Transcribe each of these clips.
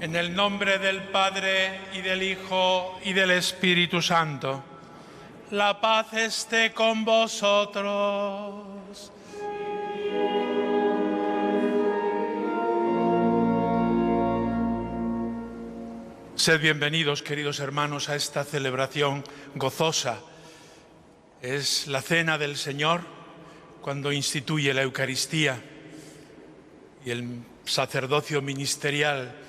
En el nombre del Padre, y del Hijo, y del Espíritu Santo. La paz esté con vosotros. Sed bienvenidos, queridos hermanos, a esta celebración gozosa. Es la cena del Señor cuando instituye la Eucaristía y el sacerdocio ministerial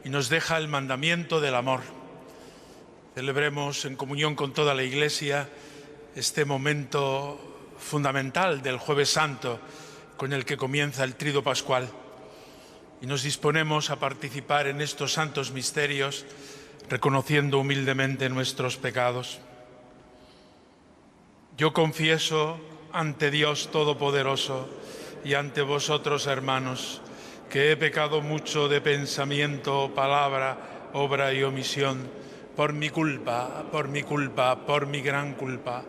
y nos deja el mandamiento del amor. Celebremos en comunión con toda la Iglesia este momento fundamental del Jueves Santo con el que comienza el Tríduo Pascual y nos disponemos a participar en estos santos misterios reconociendo humildemente nuestros pecados. Yo confieso ante Dios Todopoderoso y ante vosotros, hermanos, que he pecado mucho de pensamiento, palabra, obra y omisión, por mi culpa, por mi gran culpa.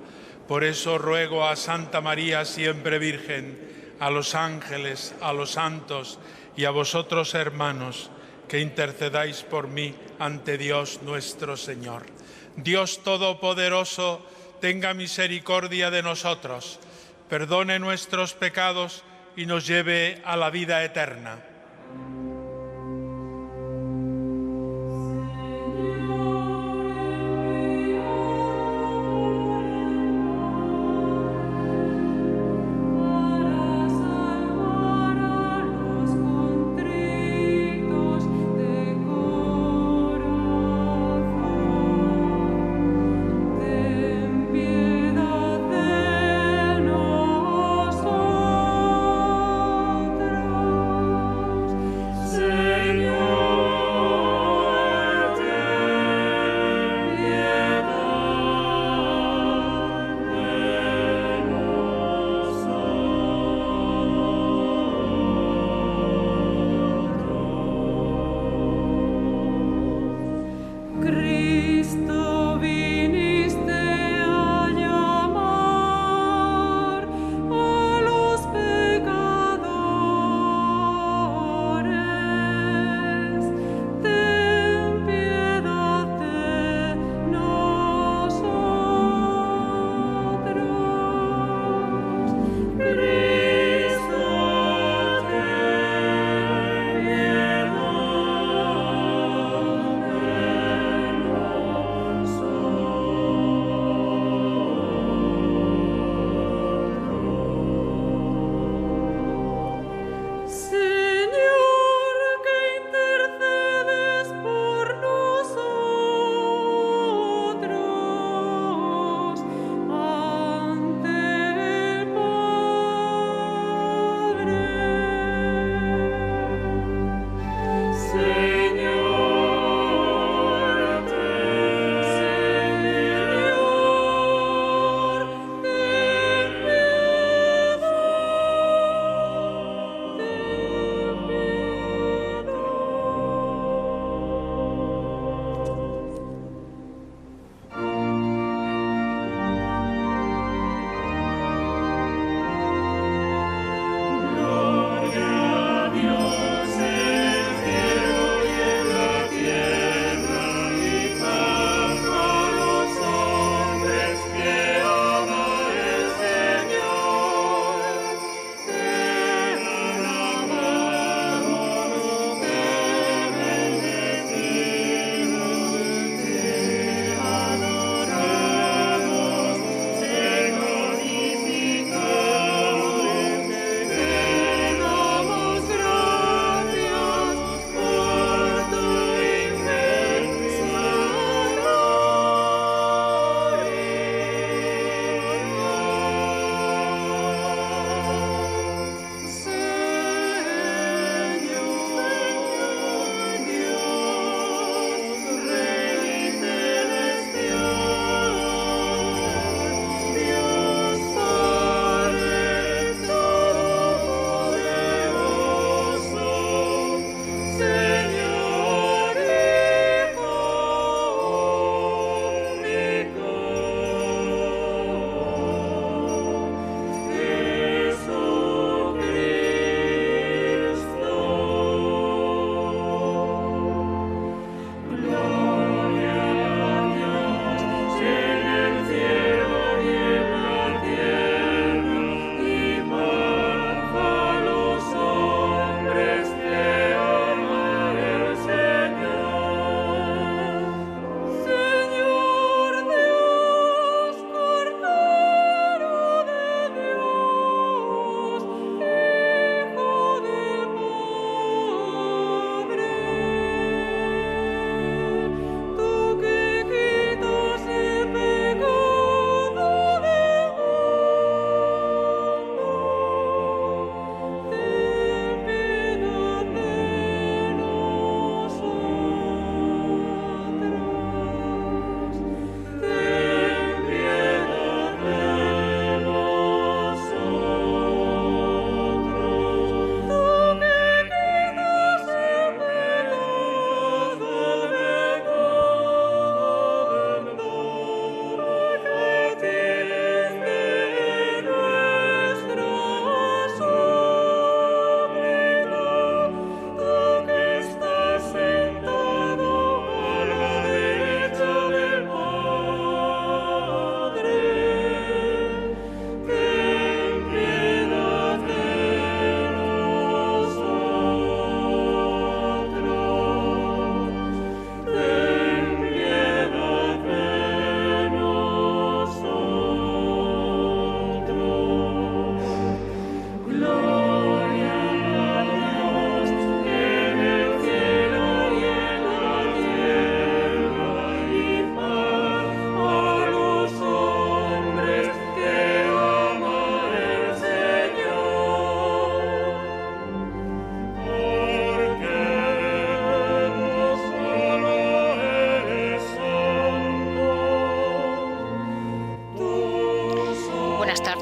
Por eso ruego a Santa María, siempre Virgen, a los ángeles, a los santos y a vosotros, hermanos, que intercedáis por mí ante Dios nuestro Señor. Dios Todopoderoso, tenga misericordia de nosotros, perdone nuestros pecados y nos lleve a la vida eterna.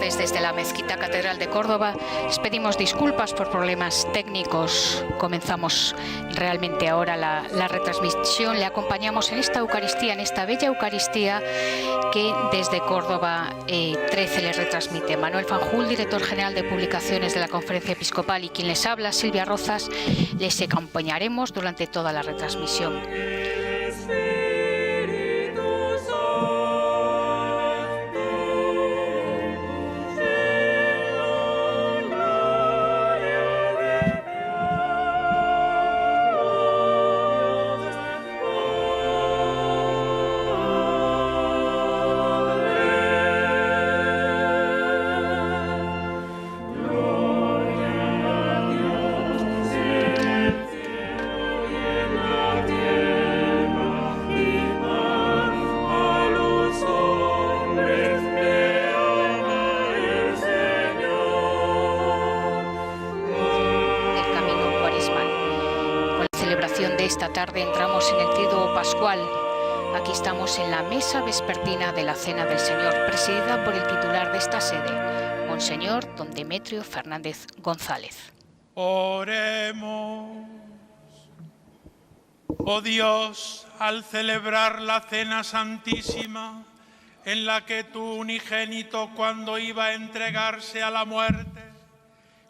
tardes desde la Mezquita Catedral de Córdoba. Les pedimos disculpas por problemas técnicos. Comenzamos realmente ahora la retransmisión. Le acompañamos en esta Eucaristía, en esta bella Eucaristía que desde Córdoba 13 le retransmite Manuel Fanjul, director general de publicaciones de la Conferencia Episcopal, y quien les habla, Silvia Rozas. Les acompañaremos durante toda la retransmisión. Esta tarde entramos en el Triduo Pascual. Aquí estamos en la mesa vespertina de la Cena del Señor, presidida por el titular de esta sede, Monseñor Don Demetrio Fernández González. Oremos. Oh Dios, al celebrar la Cena Santísima, en la que tu unigénito, cuando iba a entregarse a la muerte,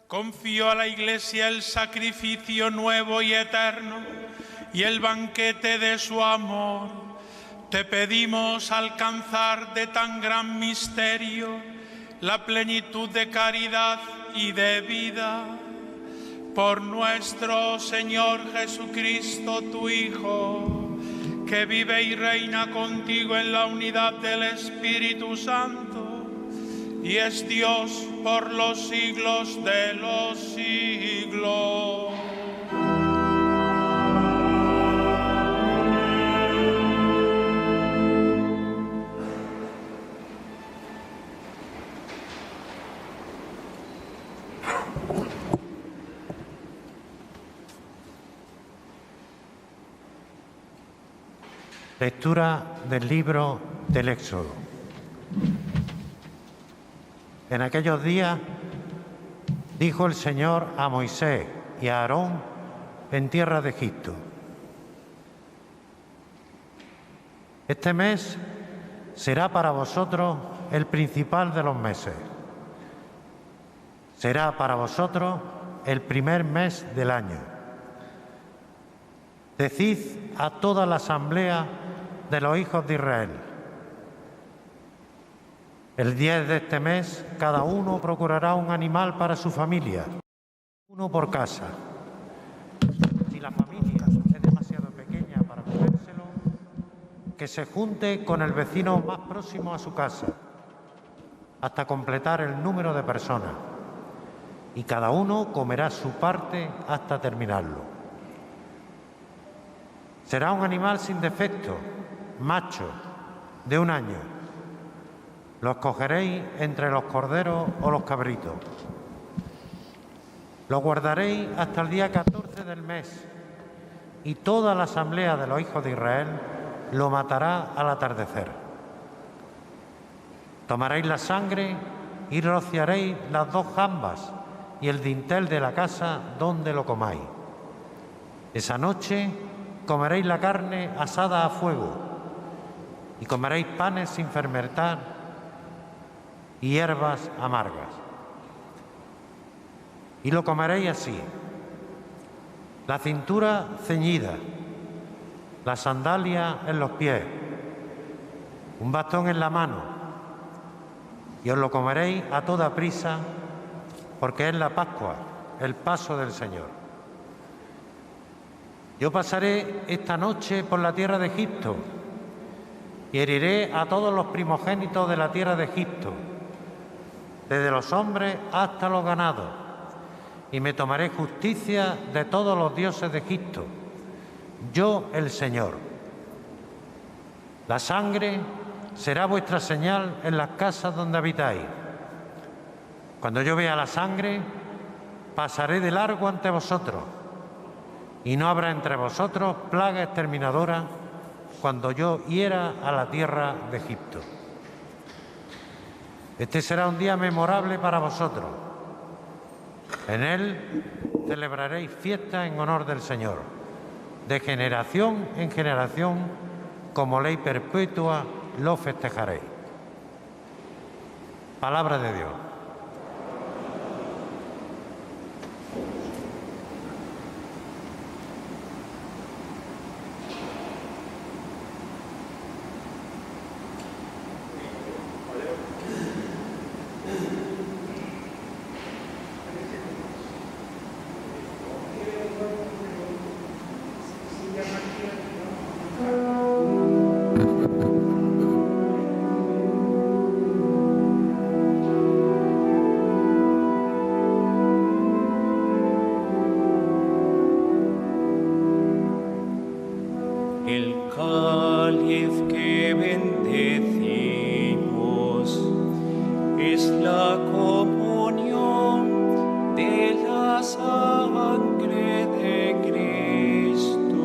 confió a la Iglesia el sacrificio nuevo y eterno y el banquete de su amor, te pedimos alcanzar de tan gran misterio la plenitud de caridad y de vida. Por nuestro Señor Jesucristo, tu Hijo, que vive y reina contigo en la unidad del Espíritu Santo, y es Dios por los siglos de los siglos. Lectura del libro del Éxodo. En aquellos días dijo el Señor a Moisés y a Aarón en tierra de Egipto: este mes será para vosotros el principal de los meses. Será para vosotros el primer mes del año. Decid a toda la asamblea de los hijos de Israel: el 10 de este mes cada uno procurará un animal para su familia, uno por casa. Si la familia es demasiado pequeña para comérselo, que se junte con el vecino más próximo a su casa hasta completar el número de personas, y cada uno comerá su parte hasta terminarlo. Será un animal sin defecto, macho, de 1 año. Lo escogeréis entre los corderos o los cabritos. Lo guardaréis hasta el día 14 del mes, y toda la asamblea de los hijos de Israel lo matará al atardecer. Tomaréis la sangre y rociaréis las 2 jambas y el dintel de la casa donde lo comáis. Esa noche comeréis la carne asada a fuego, y comeréis panes sin fermentar y hierbas amargas. Y lo comeréis así: la cintura ceñida, la sandalia en los pies, un bastón en la mano, y os lo comeréis a toda prisa, porque es la Pascua, el paso del Señor. Yo pasaré esta noche por la tierra de Egipto y heriré a todos los primogénitos de la tierra de Egipto, desde los hombres hasta los ganados, y me tomaré justicia de todos los dioses de Egipto, yo el Señor. La sangre será vuestra señal en las casas donde habitáis. Cuando yo vea la sangre, pasaré de largo ante vosotros, y no habrá entre vosotros plaga exterminadora cuando yo hiera a la tierra de Egipto. Este será un día memorable para vosotros. En él celebraréis fiesta en honor del Señor. De generación en generación, como ley perpetua, lo festejaréis. Palabra de Dios. El cáliz que bendecimos es la comunión de la sangre de Cristo.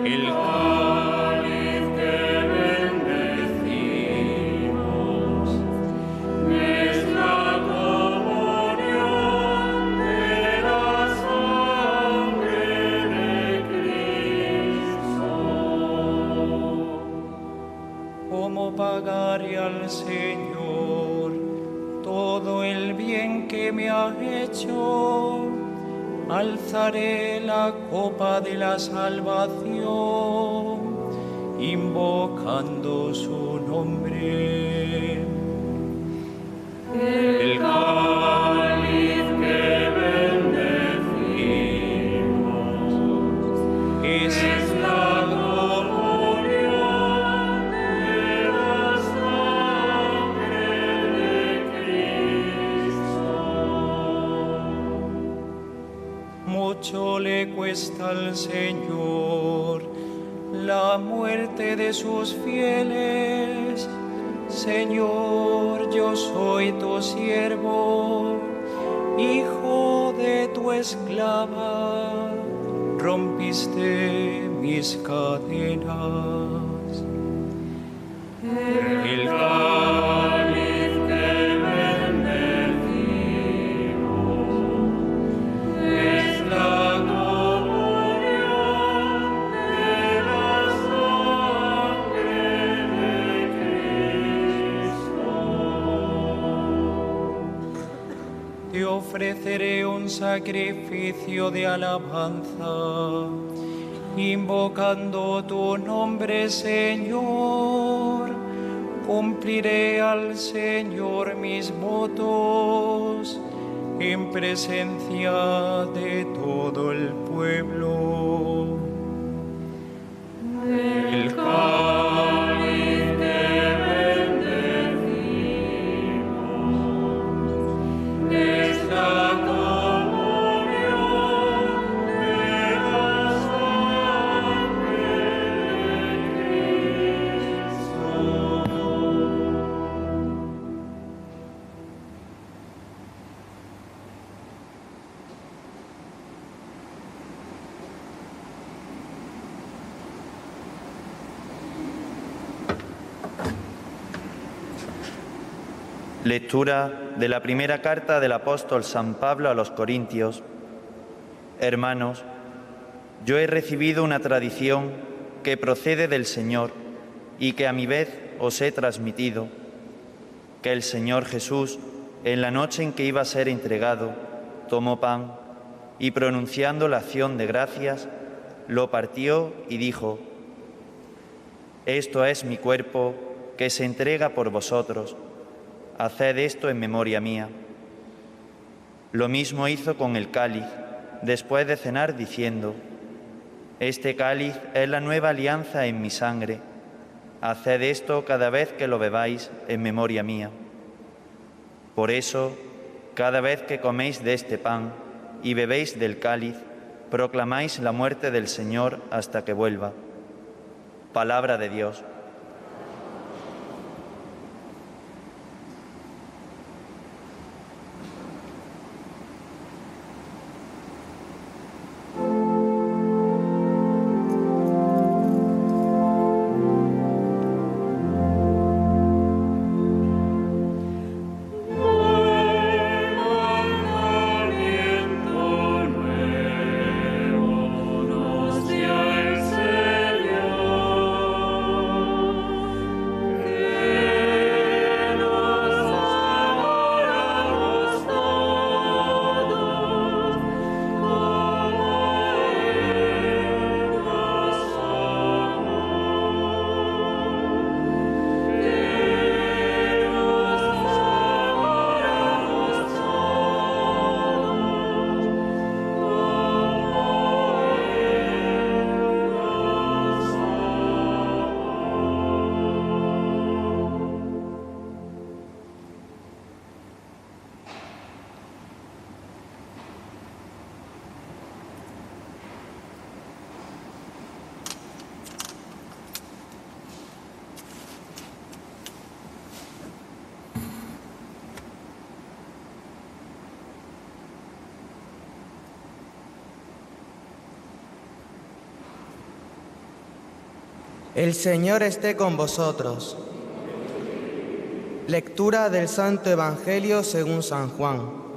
El cáliz que bendecimos es la comunión de la sangre de Cristo. ¿Cómo pagaré al Señor todo el bien que me ha hecho? Alzaré la copa de la salvación, invocando su nombre. El cáliz que bendecimos es la comunión de la sangre de Cristo. Mucho le cuesta al Señor la muerte de sus fieles. Señor, yo soy tu siervo, hijo de tu esclava. Rompiste mis cadenas. El cáliz que bendecimos es la comunión de la sangre de Cristo. Te ofreceré un sacrificio de alabanza, invocando tu nombre, Señor. Cumpliré al Señor mis votos en presencia de todo el pueblo. El cáliz que bendecimos es la comunión de la sangre de Cristo. Lectura de la primera carta del apóstol San Pablo a los Corintios. Hermanos, yo he recibido una tradición que procede del Señor y que a mi vez os he transmitido, que el Señor Jesús, en la noche en que iba a ser entregado, tomó pan y, pronunciando la acción de gracias, lo partió y dijo: Esto es mi cuerpo que se entrega por vosotros. Haced esto en memoria mía. Lo mismo hizo con el cáliz, después de cenar, diciendo: Este cáliz es la nueva alianza en mi sangre. Haced esto cada vez que lo bebáis en memoria mía. Por eso, cada vez que coméis de este pan y bebéis del cáliz, proclamáis la muerte del Señor hasta que vuelva. Palabra de Dios. El Señor esté con vosotros. Lectura del Santo Evangelio según San Juan.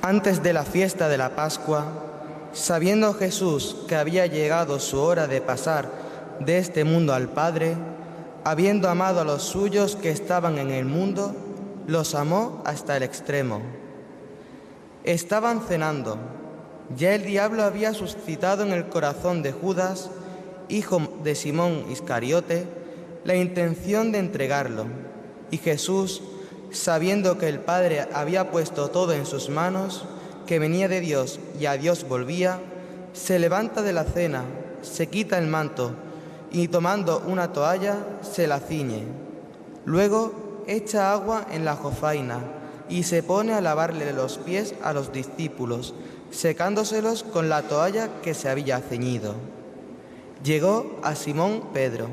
Antes de la fiesta de la Pascua, sabiendo Jesús que había llegado su hora de pasar de este mundo al Padre, habiendo amado a los suyos que estaban en el mundo, los amó hasta el extremo. Estaban cenando. Ya el diablo había suscitado en el corazón de Judas, hijo de Simón Iscariote, la intención de entregarlo. Y Jesús, sabiendo que el Padre había puesto todo en sus manos, que venía de Dios y a Dios volvía, se levanta de la cena, se quita el manto y tomando una toalla se la ciñe. Luego echa agua en la jofaina y se pone a lavarle los pies a los discípulos, secándoselos con la toalla que se había ceñido. Llegó a Simón Pedro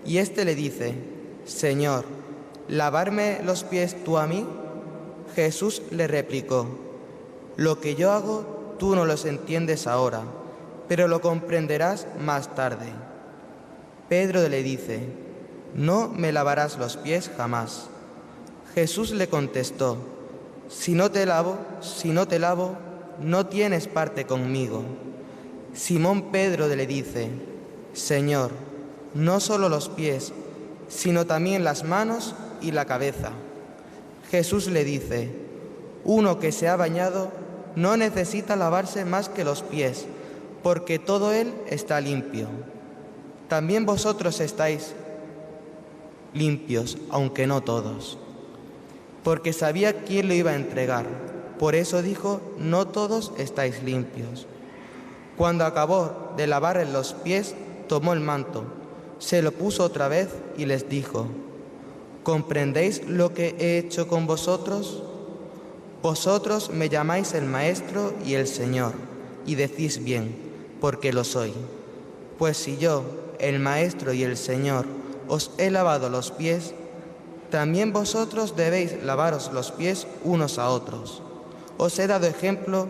y éste le dice: Señor, ¿lavarme los pies tú a mí? Jesús le replicó: Lo que yo hago tú no lo entiendes ahora, pero lo comprenderás más tarde. Pedro le dice: No me lavarás los pies jamás. Jesús le contestó: Si no te lavo, no tienes parte conmigo. Simón Pedro le dice: Señor, no solo los pies, sino también las manos y la cabeza. Jesús le dice: Uno que se ha bañado no necesita lavarse más que los pies, porque todo él está limpio. También vosotros estáis limpios, aunque no todos. Porque sabía quién lo iba a entregar. Por eso dijo: No todos estáis limpios. Cuando acabó de lavarles los pies, tomó el manto, se lo puso otra vez y les dijo: ¿Comprendéis lo que he hecho con vosotros? Vosotros me llamáis el Maestro y el Señor, y decís bien, porque lo soy. Pues si yo, el Maestro y el Señor, os he lavado los pies, también vosotros debéis lavaros los pies unos a otros. Os he dado ejemplo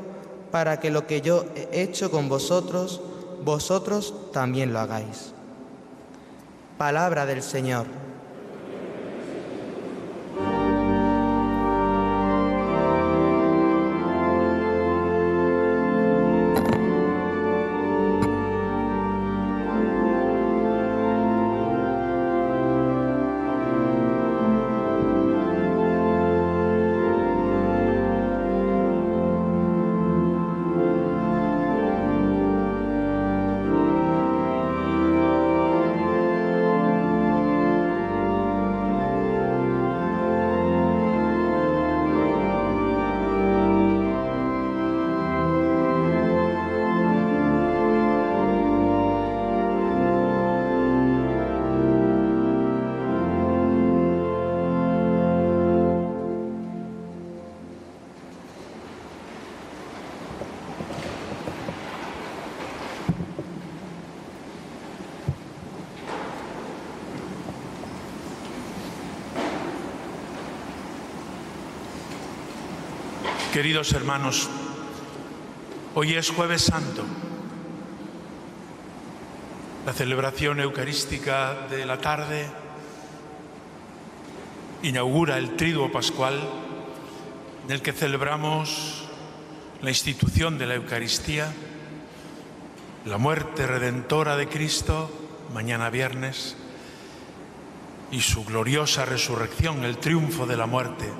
para que lo que yo he hecho con vosotros, vosotros también lo hagáis. Palabra del Señor. Queridos hermanos, hoy es Jueves Santo. La celebración eucarística de la tarde inaugura el Triduo Pascual, en el que celebramos la institución de la Eucaristía, la muerte redentora de Cristo, mañana viernes, y su gloriosa resurrección, el triunfo de la muerte,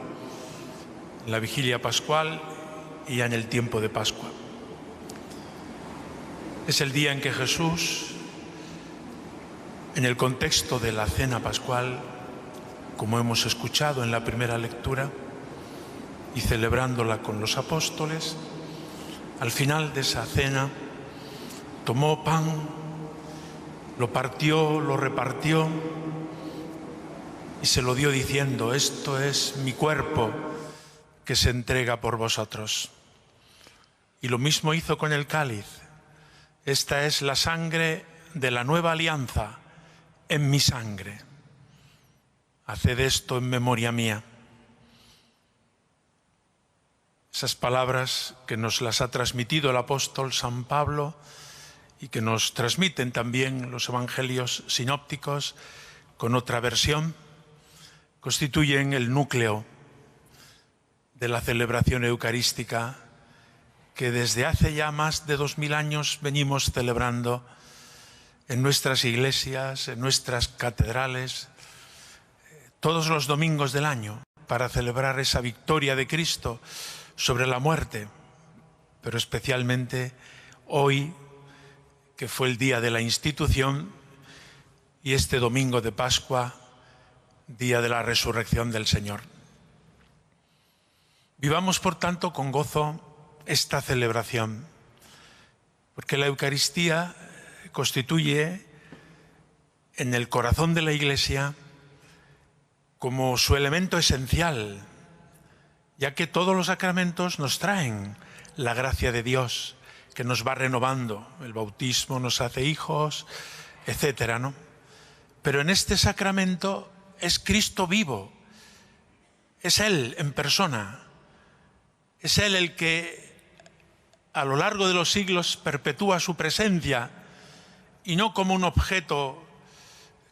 en la vigilia pascual y ya en el tiempo de Pascua. Es el día en que Jesús, en el contexto de la cena pascual, como hemos escuchado en la primera lectura y celebrándola con los apóstoles, al final de esa cena tomó pan, lo partió, lo repartió y se lo dio diciendo: esto es mi cuerpo que se entrega por vosotros. Y lo mismo hizo con el cáliz. Esta es la sangre de la nueva alianza en mi sangre. Haced esto en memoria mía. Esas palabras que nos las ha transmitido el apóstol San Pablo y que nos transmiten también los evangelios sinópticos con otra versión, constituyen el núcleo de la celebración eucarística que desde hace ya más de 2000 años venimos celebrando en nuestras iglesias, en nuestras catedrales, todos los domingos del año, para celebrar esa victoria de Cristo sobre la muerte, pero especialmente hoy, que fue el día de la institución, y este domingo de Pascua, día de la resurrección del Señor. Vivamos, por tanto, con gozo esta celebración, porque la Eucaristía constituye en el corazón de la Iglesia como su elemento esencial, ya que todos los sacramentos nos traen la gracia de Dios, que nos va renovando. El bautismo nos hace hijos, etcétera, ¿no? Pero en este sacramento es Cristo vivo, es Él en persona, es Él el que a lo largo de los siglos perpetúa su presencia, y no como un objeto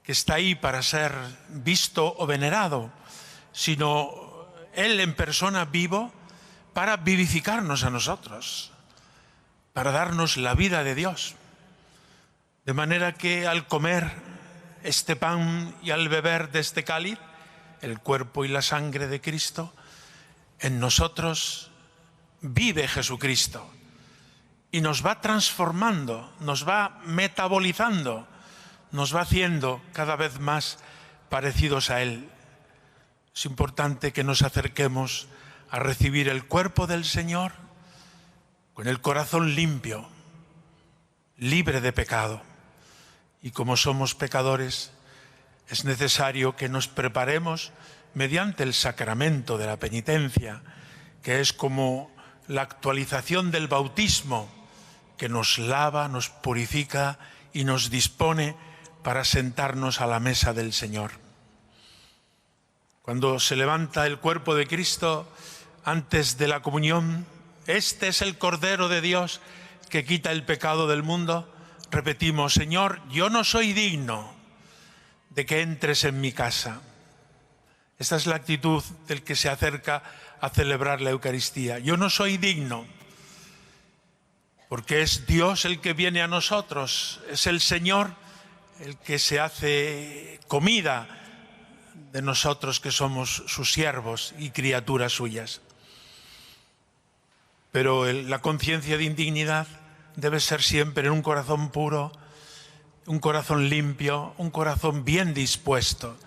que está ahí para ser visto o venerado, sino Él en persona vivo para vivificarnos a nosotros, para darnos la vida de Dios. De manera que al comer este pan y al beber de este cáliz, el cuerpo y la sangre de Cristo, en nosotros vive Jesucristo y nos va transformando, nos va metabolizando, nos va haciendo cada vez más parecidos a Él. Es importante que nos acerquemos a recibir el cuerpo del Señor con el corazón limpio, libre de pecado. Y como somos pecadores, es necesario que nos preparemos mediante el sacramento de la penitencia, que es como la actualización del bautismo, que nos lava, nos purifica y nos dispone para sentarnos a la mesa del Señor. Cuando se levanta el cuerpo de Cristo antes de la comunión, este es el Cordero de Dios que quita el pecado del mundo, repetimos: Señor, yo no soy digno de que entres en mi casa. Esta es la actitud del que se acerca a celebrar la Eucaristía. Yo no soy digno, porque es Dios el que viene a nosotros, es el Señor el que se hace comida de nosotros que somos sus siervos y criaturas suyas. Pero la conciencia de indignidad debe ser siempre en un corazón puro, un corazón limpio, un corazón bien dispuesto,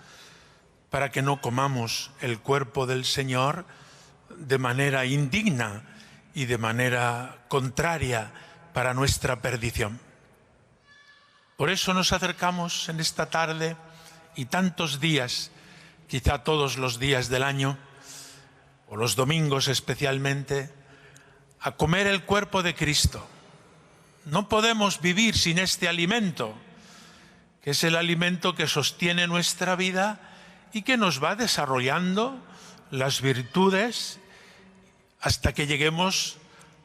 para que no comamos el cuerpo del Señor de manera indigna y de manera contraria para nuestra perdición. Por eso nos acercamos en esta tarde y tantos días, quizá todos los días del año, o los domingos especialmente, a comer el cuerpo de Cristo. No podemos vivir sin este alimento, que es el alimento que sostiene nuestra vida y que nos va desarrollando las virtudes hasta que lleguemos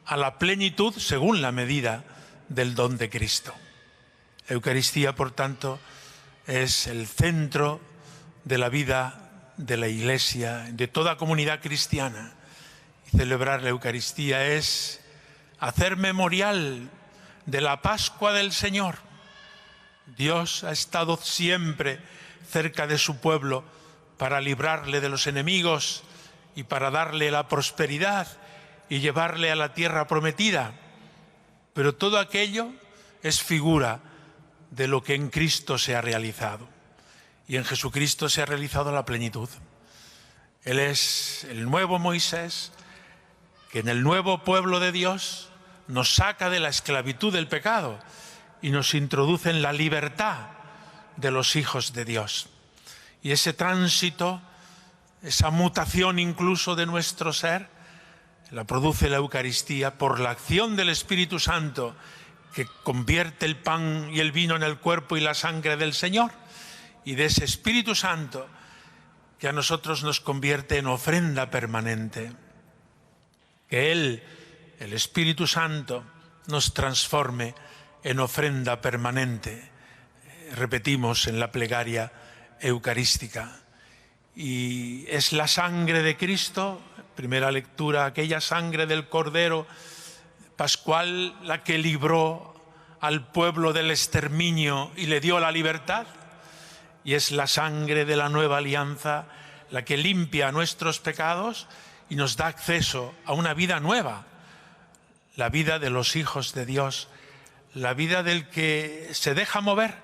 a la plenitud según la medida del don de Cristo. La Eucaristía, por tanto, es el centro de la vida de la Iglesia, de toda comunidad cristiana. Y celebrar la Eucaristía es hacer memorial de la Pascua del Señor. Dios ha estado siempre cerca de su pueblo para librarle de los enemigos y para darle la prosperidad y llevarle a la tierra prometida. Pero todo aquello es figura de lo que en Cristo se ha realizado. Y en Jesucristo se ha realizado la plenitud. Él es el nuevo Moisés, que en el nuevo pueblo de Dios nos saca de la esclavitud del pecado y nos introduce en la libertad de los hijos de Dios. Y ese tránsito, esa mutación incluso de nuestro ser, la produce la Eucaristía por la acción del Espíritu Santo, que convierte el pan y el vino en el cuerpo y la sangre del Señor, y de ese Espíritu Santo que a nosotros nos convierte en ofrenda permanente. Que Él, el Espíritu Santo, nos transforme en ofrenda permanente. Repetimos en la plegaria eucarística. Y es la sangre de Cristo, primera lectura, aquella sangre del Cordero pascual, la que libró al pueblo del exterminio y le dio la libertad. Y es la sangre de la nueva alianza la que limpia nuestros pecados y nos da acceso a una vida nueva, la vida de los hijos de Dios, la vida del que se deja mover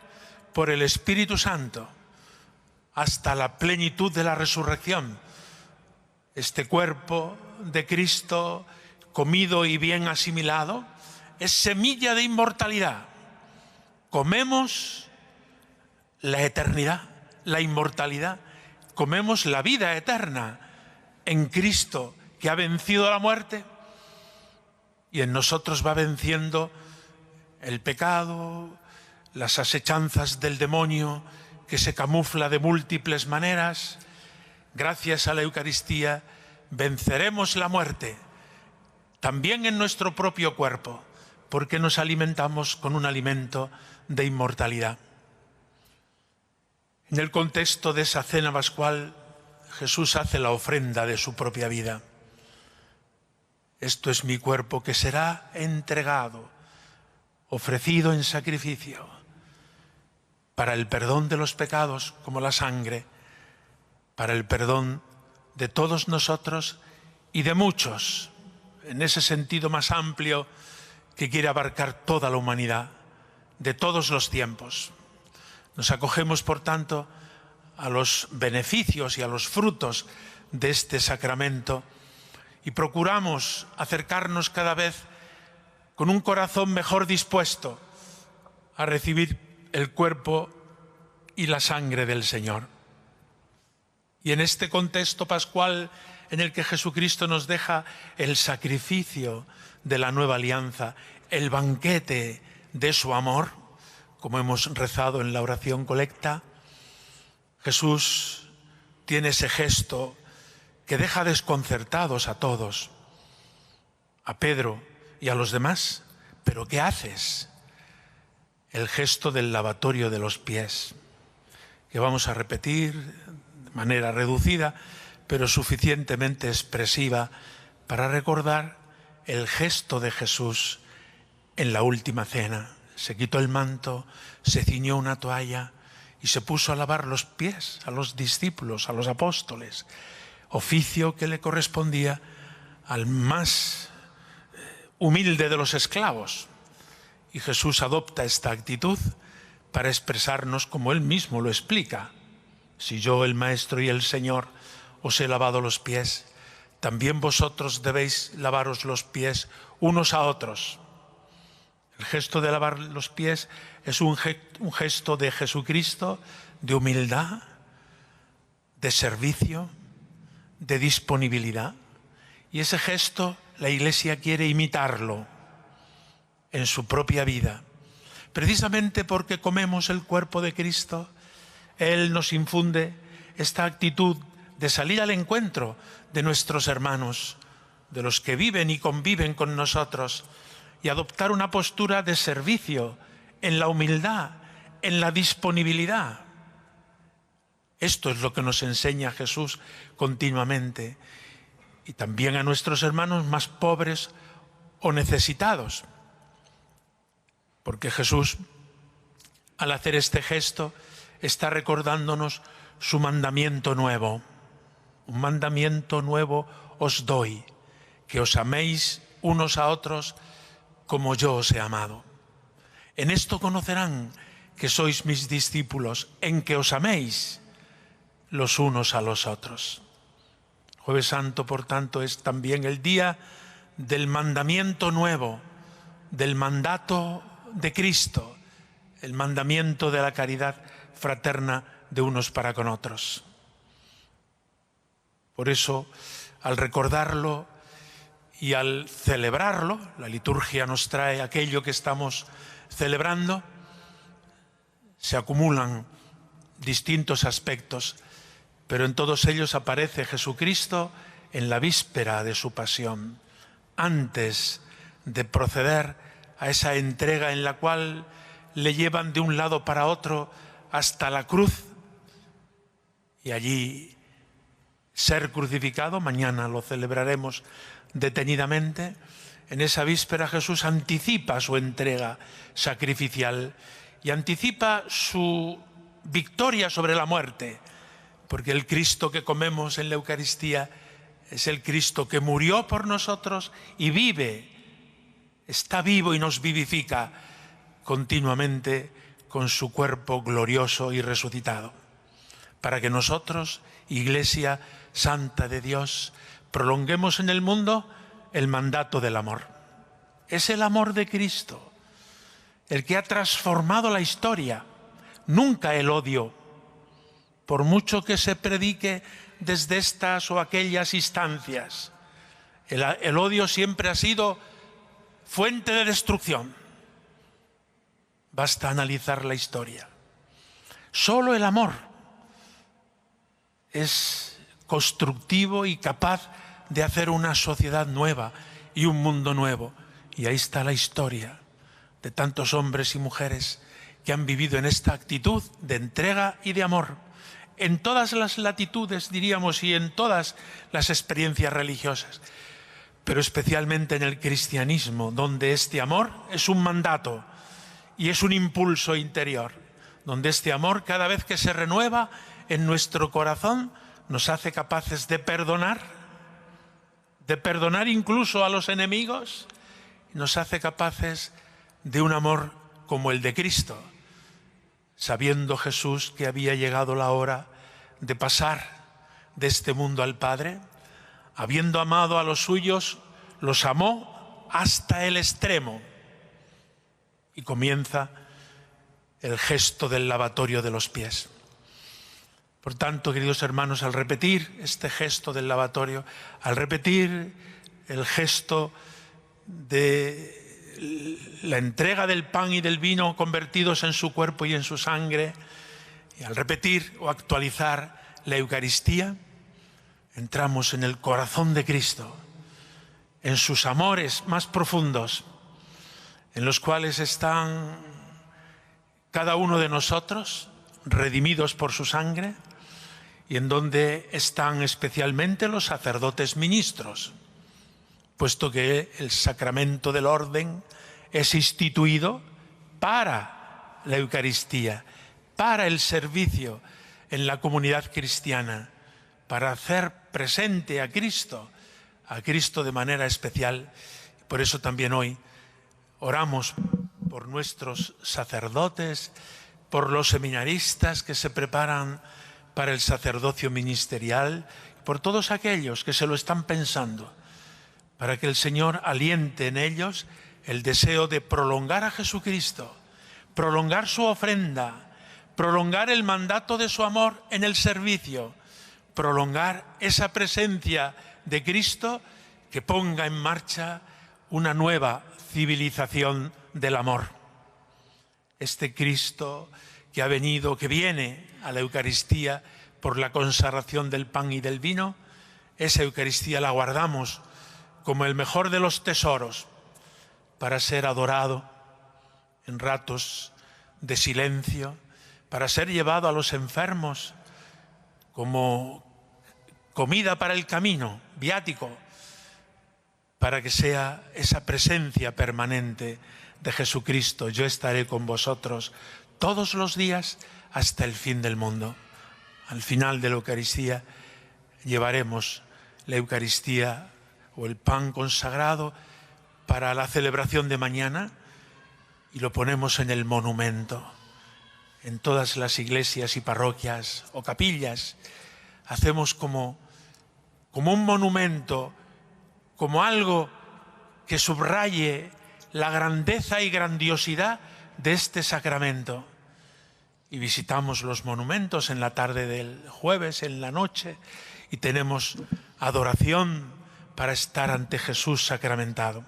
por el Espíritu Santo hasta la plenitud de la resurrección. Este cuerpo de Cristo, comido y bien asimilado, es semilla de inmortalidad. Comemos la eternidad, la inmortalidad, comemos la vida eterna en Cristo, que ha vencido la muerte y en nosotros va venciendo el pecado, las asechanzas del demonio, que se camufla de múltiples maneras. Gracias a la Eucaristía venceremos la muerte, también en nuestro propio cuerpo, porque nos alimentamos con un alimento de inmortalidad. En el contexto de esa cena pascual, Jesús hace la ofrenda de su propia vida. Esto es mi cuerpo que será entregado, ofrecido en sacrificio, para el perdón de los pecados, como la sangre, para el perdón de todos nosotros y de muchos, en ese sentido más amplio que quiere abarcar toda la humanidad, de todos los tiempos. Nos acogemos, por tanto, a los beneficios y a los frutos de este sacramento y procuramos acercarnos cada vez con un corazón mejor dispuesto a recibir el cuerpo y la sangre del Señor. Y en este contexto pascual en el que Jesucristo nos deja el sacrificio de la nueva alianza, el banquete de su amor, como hemos rezado en la oración colecta, Jesús tiene ese gesto que deja desconcertados a todos, a Pedro y a los demás. ¿Pero qué haces? El gesto del lavatorio de los pies, que vamos a repetir de manera reducida, pero suficientemente expresiva para recordar el gesto de Jesús en la última cena. Se quitó el manto, se ciñó una toalla y se puso a lavar los pies a los discípulos, a los apóstoles, oficio que le correspondía al más humilde de los esclavos. Y Jesús adopta esta actitud para expresarnos como Él mismo lo explica. Si yo, el Maestro y el Señor, os he lavado los pies, también vosotros debéis lavaros los pies unos a otros. El gesto de lavar los pies es un gesto de Jesucristo, de humildad, de servicio, de disponibilidad. Y ese gesto la Iglesia quiere imitarlo en su propia vida. Precisamente porque comemos el cuerpo de Cristo, Él nos infunde esta actitud de salir al encuentro de nuestros hermanos, de los que viven y conviven con nosotros, y adoptar una postura de servicio en la humildad, en la disponibilidad. Esto es lo que nos enseña Jesús continuamente, y también a nuestros hermanos más pobres o necesitados. Porque Jesús, al hacer este gesto, está recordándonos su mandamiento nuevo. Un mandamiento nuevo os doy, que os améis unos a otros como yo os he amado. En esto conocerán que sois mis discípulos, en que os améis los unos a los otros. Jueves Santo, por tanto, es también el día del mandamiento nuevo, del mandato de Cristo, el mandamiento de la caridad fraterna de unos para con otros. Por eso, al recordarlo Y al celebrarlo, la liturgia nos trae aquello que estamos celebrando, se acumulan distintos aspectos, pero en todos ellos aparece Jesucristo en la víspera de su pasión, antes de proceder a esa entrega en la cual le llevan de un lado para otro hasta la cruz y allí ser crucificado. Mañana lo celebraremos detenidamente. En esa víspera Jesús anticipa su entrega sacrificial y anticipa su victoria sobre la muerte, porque el Cristo que comemos en la Eucaristía es el Cristo que murió por nosotros y vive, está vivo y nos vivifica continuamente con su cuerpo glorioso y resucitado, para que nosotros, Iglesia Santa de Dios, prolonguemos en el mundo el mandato del amor. Es el amor de Cristo el que ha transformado la historia, nunca el odio, por mucho que se predique desde estas o aquellas instancias. El odio siempre ha sido fuente de destrucción. Basta analizar la historia. Solo el amor es constructivo y capaz de hacer una sociedad nueva y un mundo nuevo. Y ahí está la historia de tantos hombres y mujeres que han vivido en esta actitud de entrega y de amor, en todas las latitudes, diríamos, y en todas las experiencias religiosas, pero especialmente en el cristianismo, donde este amor es un mandato y es un impulso interior, donde este amor, cada vez que se renueva en nuestro corazón, nos hace capaces de perdonar incluso a los enemigos, nos hace capaces de un amor como el de Cristo, sabiendo Jesús que había llegado la hora de pasar de este mundo al Padre, habiendo amado a los suyos, los amó hasta el extremo. Y comienza el gesto del lavatorio de los pies. Por tanto, queridos hermanos, al repetir este gesto del lavatorio, al repetir el gesto de la entrega del pan y del vino convertidos en su cuerpo y en su sangre, y al repetir o actualizar la Eucaristía, entramos en el corazón de Cristo, en sus amores más profundos, en los cuales están cada uno de nosotros, redimidos por su sangre, y en donde están especialmente los sacerdotes ministros, puesto que el sacramento del orden es instituido para la Eucaristía, para el servicio en la comunidad cristiana, para hacer presente a Cristo de manera especial. Por eso también hoy oramos por nuestros sacerdotes, por los seminaristas que se preparan para el sacerdocio ministerial, por todos aquellos que se lo están pensando, para que el Señor aliente en ellos el deseo de prolongar a Jesucristo, prolongar su ofrenda, prolongar el mandato de su amor en el servicio, prolongar esa presencia de Cristo que ponga en marcha una nueva civilización del amor. Este Cristo que ha venido, que viene a la Eucaristía por la consagración del pan y del vino, esa Eucaristía la guardamos como el mejor de los tesoros para ser adorado en ratos de silencio, para ser llevado a los enfermos como comida para el camino, viático, para que sea esa presencia permanente de Jesucristo. Yo estaré con vosotros todos los días hasta el fin del mundo. Al final de la Eucaristía llevaremos la Eucaristía o el pan consagrado para la celebración de mañana y lo ponemos en el monumento. En todas las iglesias y parroquias o capillas hacemos como un monumento, como algo que subraye la grandeza y grandiosidad de este sacramento. Y visitamos los monumentos en la tarde del jueves, en la noche, y tenemos adoración para estar ante Jesús sacramentado.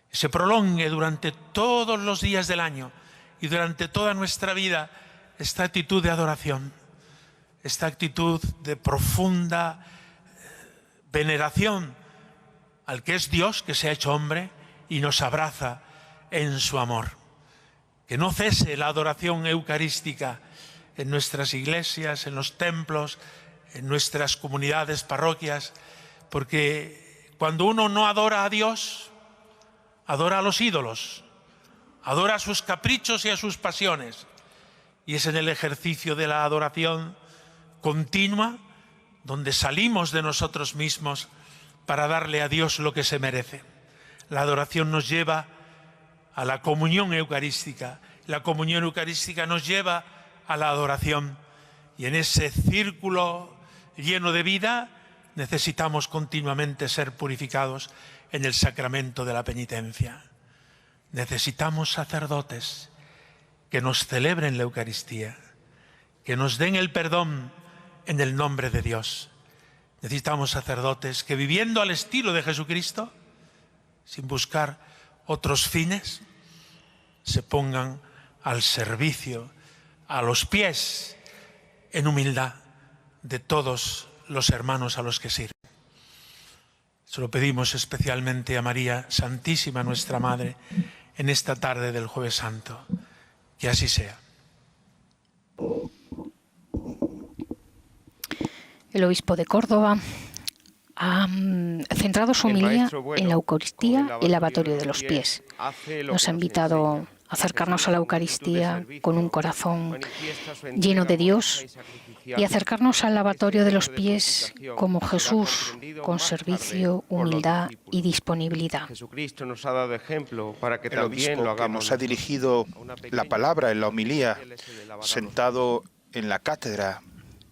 Que se prolongue durante todos los días del año y durante toda nuestra vida esta actitud de adoración, esta actitud de profunda veneración al que es Dios, que se ha hecho hombre y nos abraza en su amor. Que no cese la adoración eucarística en nuestras iglesias, en los templos, en nuestras comunidades, parroquias, porque cuando uno no adora a Dios, adora a los ídolos, adora a sus caprichos y a sus pasiones. Y es en el ejercicio de la adoración continua donde salimos de nosotros mismos para darle a Dios lo que se merece. La adoración nos lleva a la comunión eucarística. La comunión eucarística nos lleva a la adoración. Y en ese círculo lleno de vida necesitamos continuamente ser purificados en el sacramento de la penitencia. Necesitamos sacerdotes que nos celebren la Eucaristía, que nos den el perdón en el nombre de Dios. Necesitamos sacerdotes que, viviendo al estilo de Jesucristo, sin buscar otros fines, se pongan al servicio, a los pies, en humildad, de todos los hermanos a los que sirven. Se lo pedimos especialmente a María Santísima, nuestra Madre, en esta tarde del Jueves Santo. Que así sea. El obispo de Córdoba ha centrado su homilía en la Eucaristía y el lavatorio de los pies. Nos ha invitado a acercarnos a la Eucaristía con un corazón lleno de Dios y acercarnos al lavatorio de los pies como Jesús, con servicio, humildad y disponibilidad. Jesucristo nos ha dado ejemplo para que el también obispo lo hagamos. que nos ha dirigido la palabra en la homilía, sentado en la cátedra,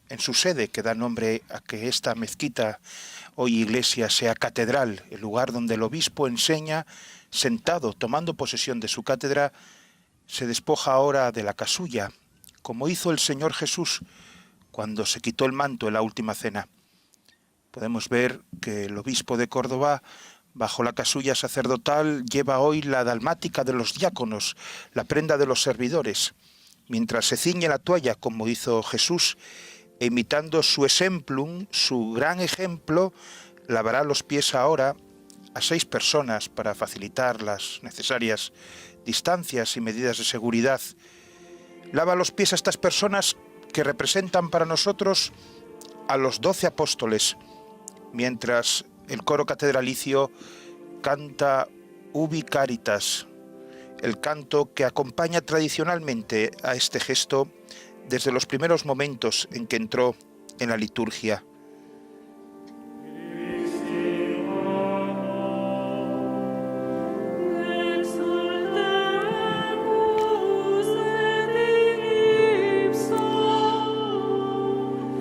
en su sede, que da nombre a que esta mezquita, hoy iglesia, sea catedral, el lugar donde el obispo enseña, sentado, tomando posesión de su cátedra, se despoja ahora de la casulla, como hizo el Señor Jesús cuando se quitó el manto en la última cena. Podemos ver que el obispo de Córdoba, bajo la casulla sacerdotal, lleva hoy la dalmática de los diáconos, la prenda de los servidores, mientras se ciñe la toalla como hizo Jesús, e imitando su exemplum, su gran ejemplo, lavará los pies ahora a 6 personas para facilitar las necesarias distancias y medidas de seguridad. Lava los pies a estas personas que representan para nosotros a los 12 apóstoles, mientras el coro catedralicio canta Ubi Caritas, el canto que acompaña tradicionalmente a este gesto desde los primeros momentos en que entró en la liturgia.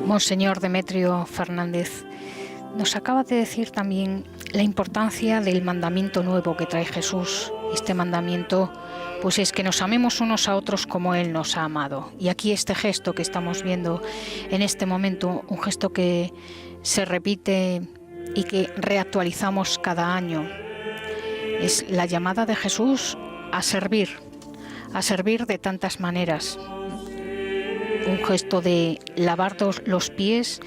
Monseñor Demetrio Fernández nos acaba de decir también la importancia del mandamiento nuevo que trae Jesús. Este mandamiento pues es que nos amemos unos a otros como Él nos ha amado. Y aquí este gesto que estamos viendo en este momento, un gesto que se repite y que reactualizamos cada año, es la llamada de Jesús a servir de tantas maneras. Un gesto de lavar los pies,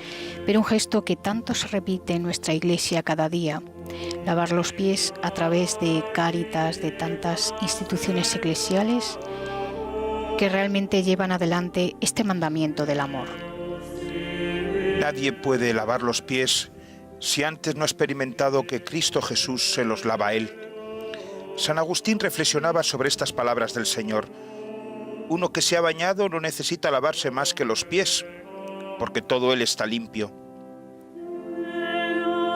pero un gesto que tanto se repite en nuestra iglesia cada día. Lavar los pies a través de Cáritas, de tantas instituciones eclesiales que realmente llevan adelante este mandamiento del amor. Nadie puede lavar los pies si antes no ha experimentado que Cristo Jesús se los lava a él. San Agustín reflexionaba sobre estas palabras del Señor. Uno que se ha bañado no necesita lavarse más que los pies, porque todo él está limpio.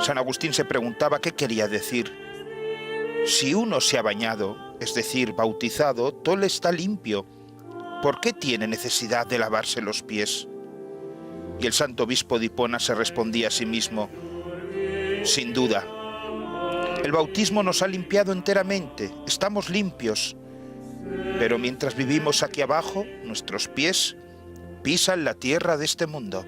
San Agustín se preguntaba qué quería decir. Si uno se ha bañado, es decir, bautizado, todo está limpio. ¿Por qué tiene necesidad de lavarse los pies? Y el santo obispo de Hipona se respondía a sí mismo, sin duda, el bautismo nos ha limpiado enteramente, estamos limpios. Pero mientras vivimos aquí abajo, nuestros pies pisan la tierra de este mundo.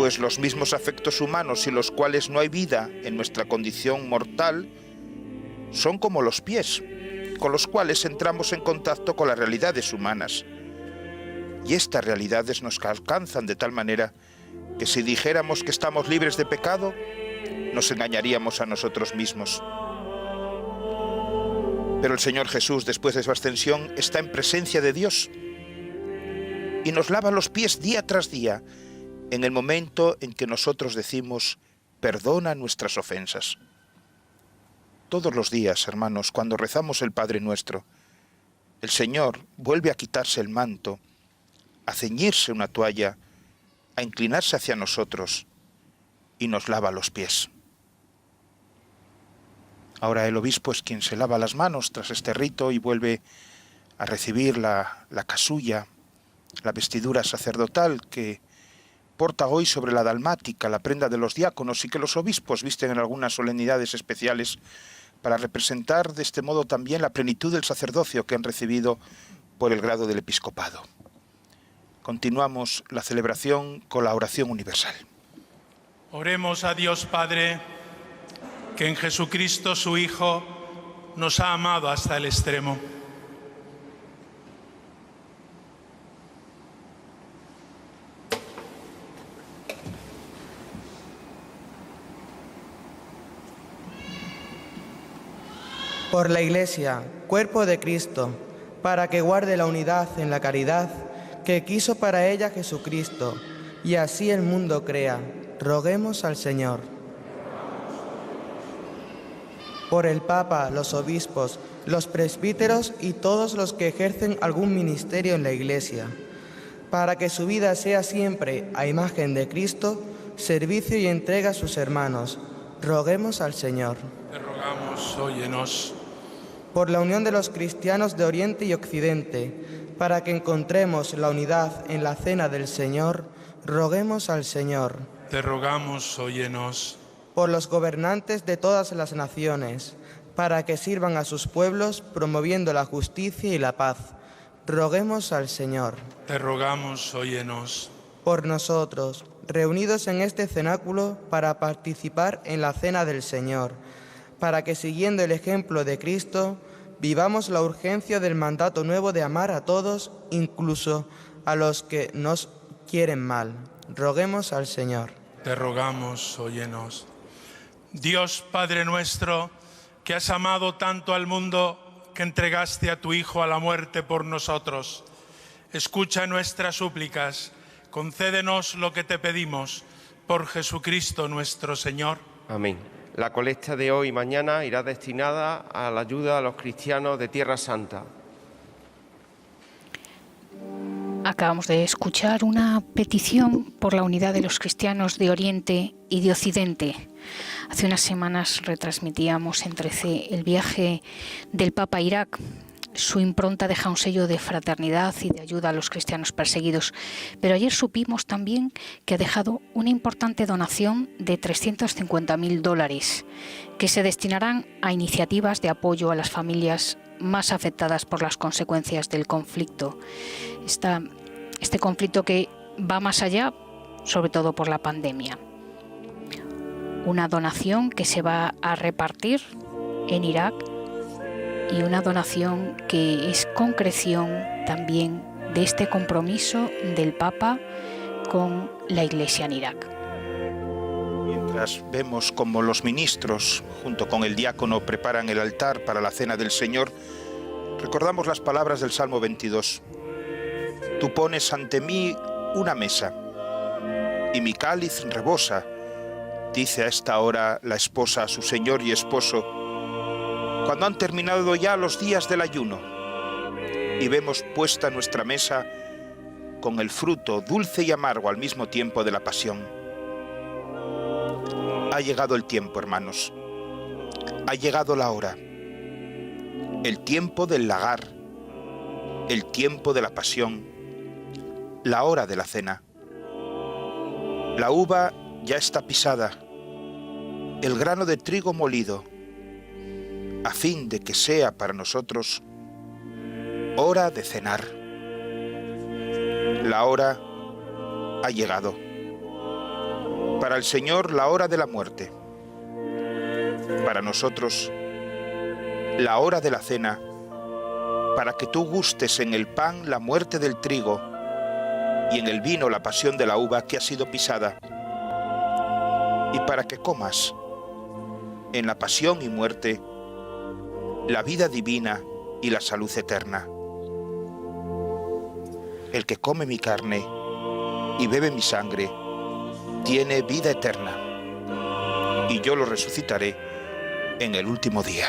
pues los mismos afectos humanos sin los cuales no hay vida en nuestra condición mortal son como los pies, con los cuales entramos en contacto con las realidades humanas. Y estas realidades nos alcanzan de tal manera que si dijéramos que estamos libres de pecado, nos engañaríamos a nosotros mismos. Pero el Señor Jesús, después de su ascensión, está en presencia de Dios y nos lava los pies día tras día, en el momento en que nosotros decimos, perdona nuestras ofensas. Todos los días, hermanos, cuando rezamos el Padre Nuestro, el Señor vuelve a quitarse el manto, a ceñirse una toalla, a inclinarse hacia nosotros y nos lava los pies. Ahora el obispo es quien se lava las manos tras este rito y vuelve a recibir la casulla, la vestidura sacerdotal que porta hoy sobre la dalmática, la prenda de los diáconos, y que los obispos visten en algunas solemnidades especiales para representar de este modo también la plenitud del sacerdocio que han recibido por el grado del episcopado. Continuamos la celebración con la oración universal. Oremos a Dios Padre, que en Jesucristo su Hijo nos ha amado hasta el extremo. Por la Iglesia, cuerpo de Cristo, para que guarde la unidad en la caridad que quiso para ella Jesucristo, y así el mundo crea, roguemos al Señor. Por el Papa, los obispos, los presbíteros y todos los que ejercen algún ministerio en la Iglesia, para que su vida sea siempre, a imagen de Cristo, servicio y entrega a sus hermanos, roguemos al Señor. Te rogamos, óyenos. Por la unión de los cristianos de Oriente y Occidente, para que encontremos la unidad en la cena del Señor, roguemos al Señor. Te rogamos, óyenos. Por los gobernantes de todas las naciones, para que sirvan a sus pueblos promoviendo la justicia y la paz, roguemos al Señor. Te rogamos, óyenos. Por nosotros, reunidos en este cenáculo para participar en la cena del Señor, para que siguiendo el ejemplo de Cristo, vivamos la urgencia del mandato nuevo de amar a todos, incluso a los que nos quieren mal. Roguemos al Señor. Te rogamos, óyenos. Dios Padre nuestro, que has amado tanto al mundo que entregaste a tu Hijo a la muerte por nosotros, escucha nuestras súplicas, concédenos lo que te pedimos, por Jesucristo nuestro Señor. Amén. La colecta de hoy y mañana irá destinada a la ayuda a los cristianos de Tierra Santa. Acabamos de escuchar una petición por la unidad de los cristianos de Oriente y de Occidente. Hace unas semanas retransmitíamos en 13 el viaje del Papa a Irak. Su impronta deja un sello de fraternidad y de ayuda a los cristianos perseguidos. Pero ayer supimos también que ha dejado una importante donación de $350.000 que se destinarán a iniciativas de apoyo a las familias más afectadas por las consecuencias del conflicto. Este conflicto que va más allá, sobre todo por la pandemia. Una donación que se va a repartir en Irak y una donación que es concreción también de este compromiso del Papa con la Iglesia en Irak. Mientras vemos cómo los ministros, junto con el diácono, preparan el altar para la cena del Señor, recordamos las palabras del Salmo 22. Tú pones ante mí una mesa, y mi cáliz rebosa, dice a esta hora la esposa a su señor y esposo, cuando han terminado ya los días del ayuno, y vemos puesta nuestra mesa con el fruto dulce y amargo al mismo tiempo de la pasión. Ha llegado el tiempo, hermanos. Ha llegado la hora. El tiempo del lagar, el tiempo de la pasión, la hora de la cena. La uva ya está pisada, el grano de trigo molido, a fin de que sea para nosotros hora de cenar. La hora ha llegado. para el Señor la hora de la muerte. Para nosotros, la hora de la cena, para que tú gustes en el pan la muerte del trigo y en el vino la pasión de la uva que ha sido pisada, y para que comas en la pasión y muerte la vida divina y la salud eterna. El que come mi carne y bebe mi sangre tiene vida eterna, y yo lo resucitaré en el último día.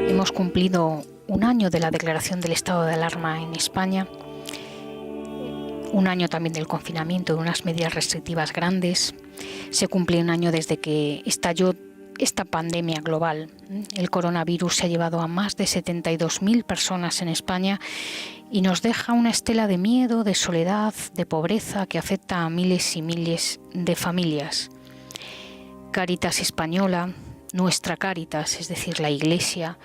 Hemos cumplido un año de la declaración del estado de alarma en España, un año también del confinamiento, de unas medidas restrictivas grandes. Se cumple un año desde que estalló esta pandemia global. El coronavirus se ha llevado a más de 72.000 personas en España y nos deja una estela de miedo, de soledad, de pobreza que afecta a miles y miles de familias. Cáritas Española, nuestra Cáritas, es decir, la Iglesia,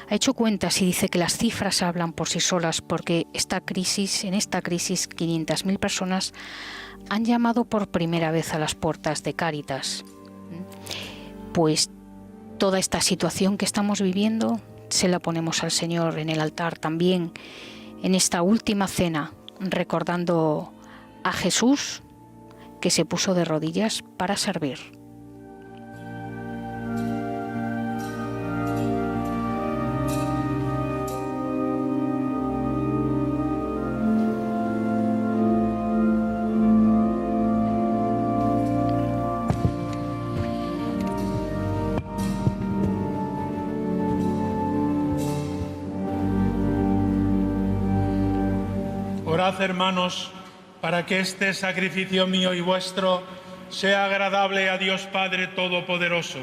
ha hecho cuentas y dice que las cifras hablan por sí solas, porque en esta crisis 500.000 personas han llamado por primera vez a las puertas de Cáritas. Pues toda esta situación que estamos viviendo se la ponemos al Señor en el altar también en esta última cena, recordando a Jesús que se puso de rodillas para servir. Orad, hermanos, para que este sacrificio mío y vuestro sea agradable a Dios Padre Todopoderoso.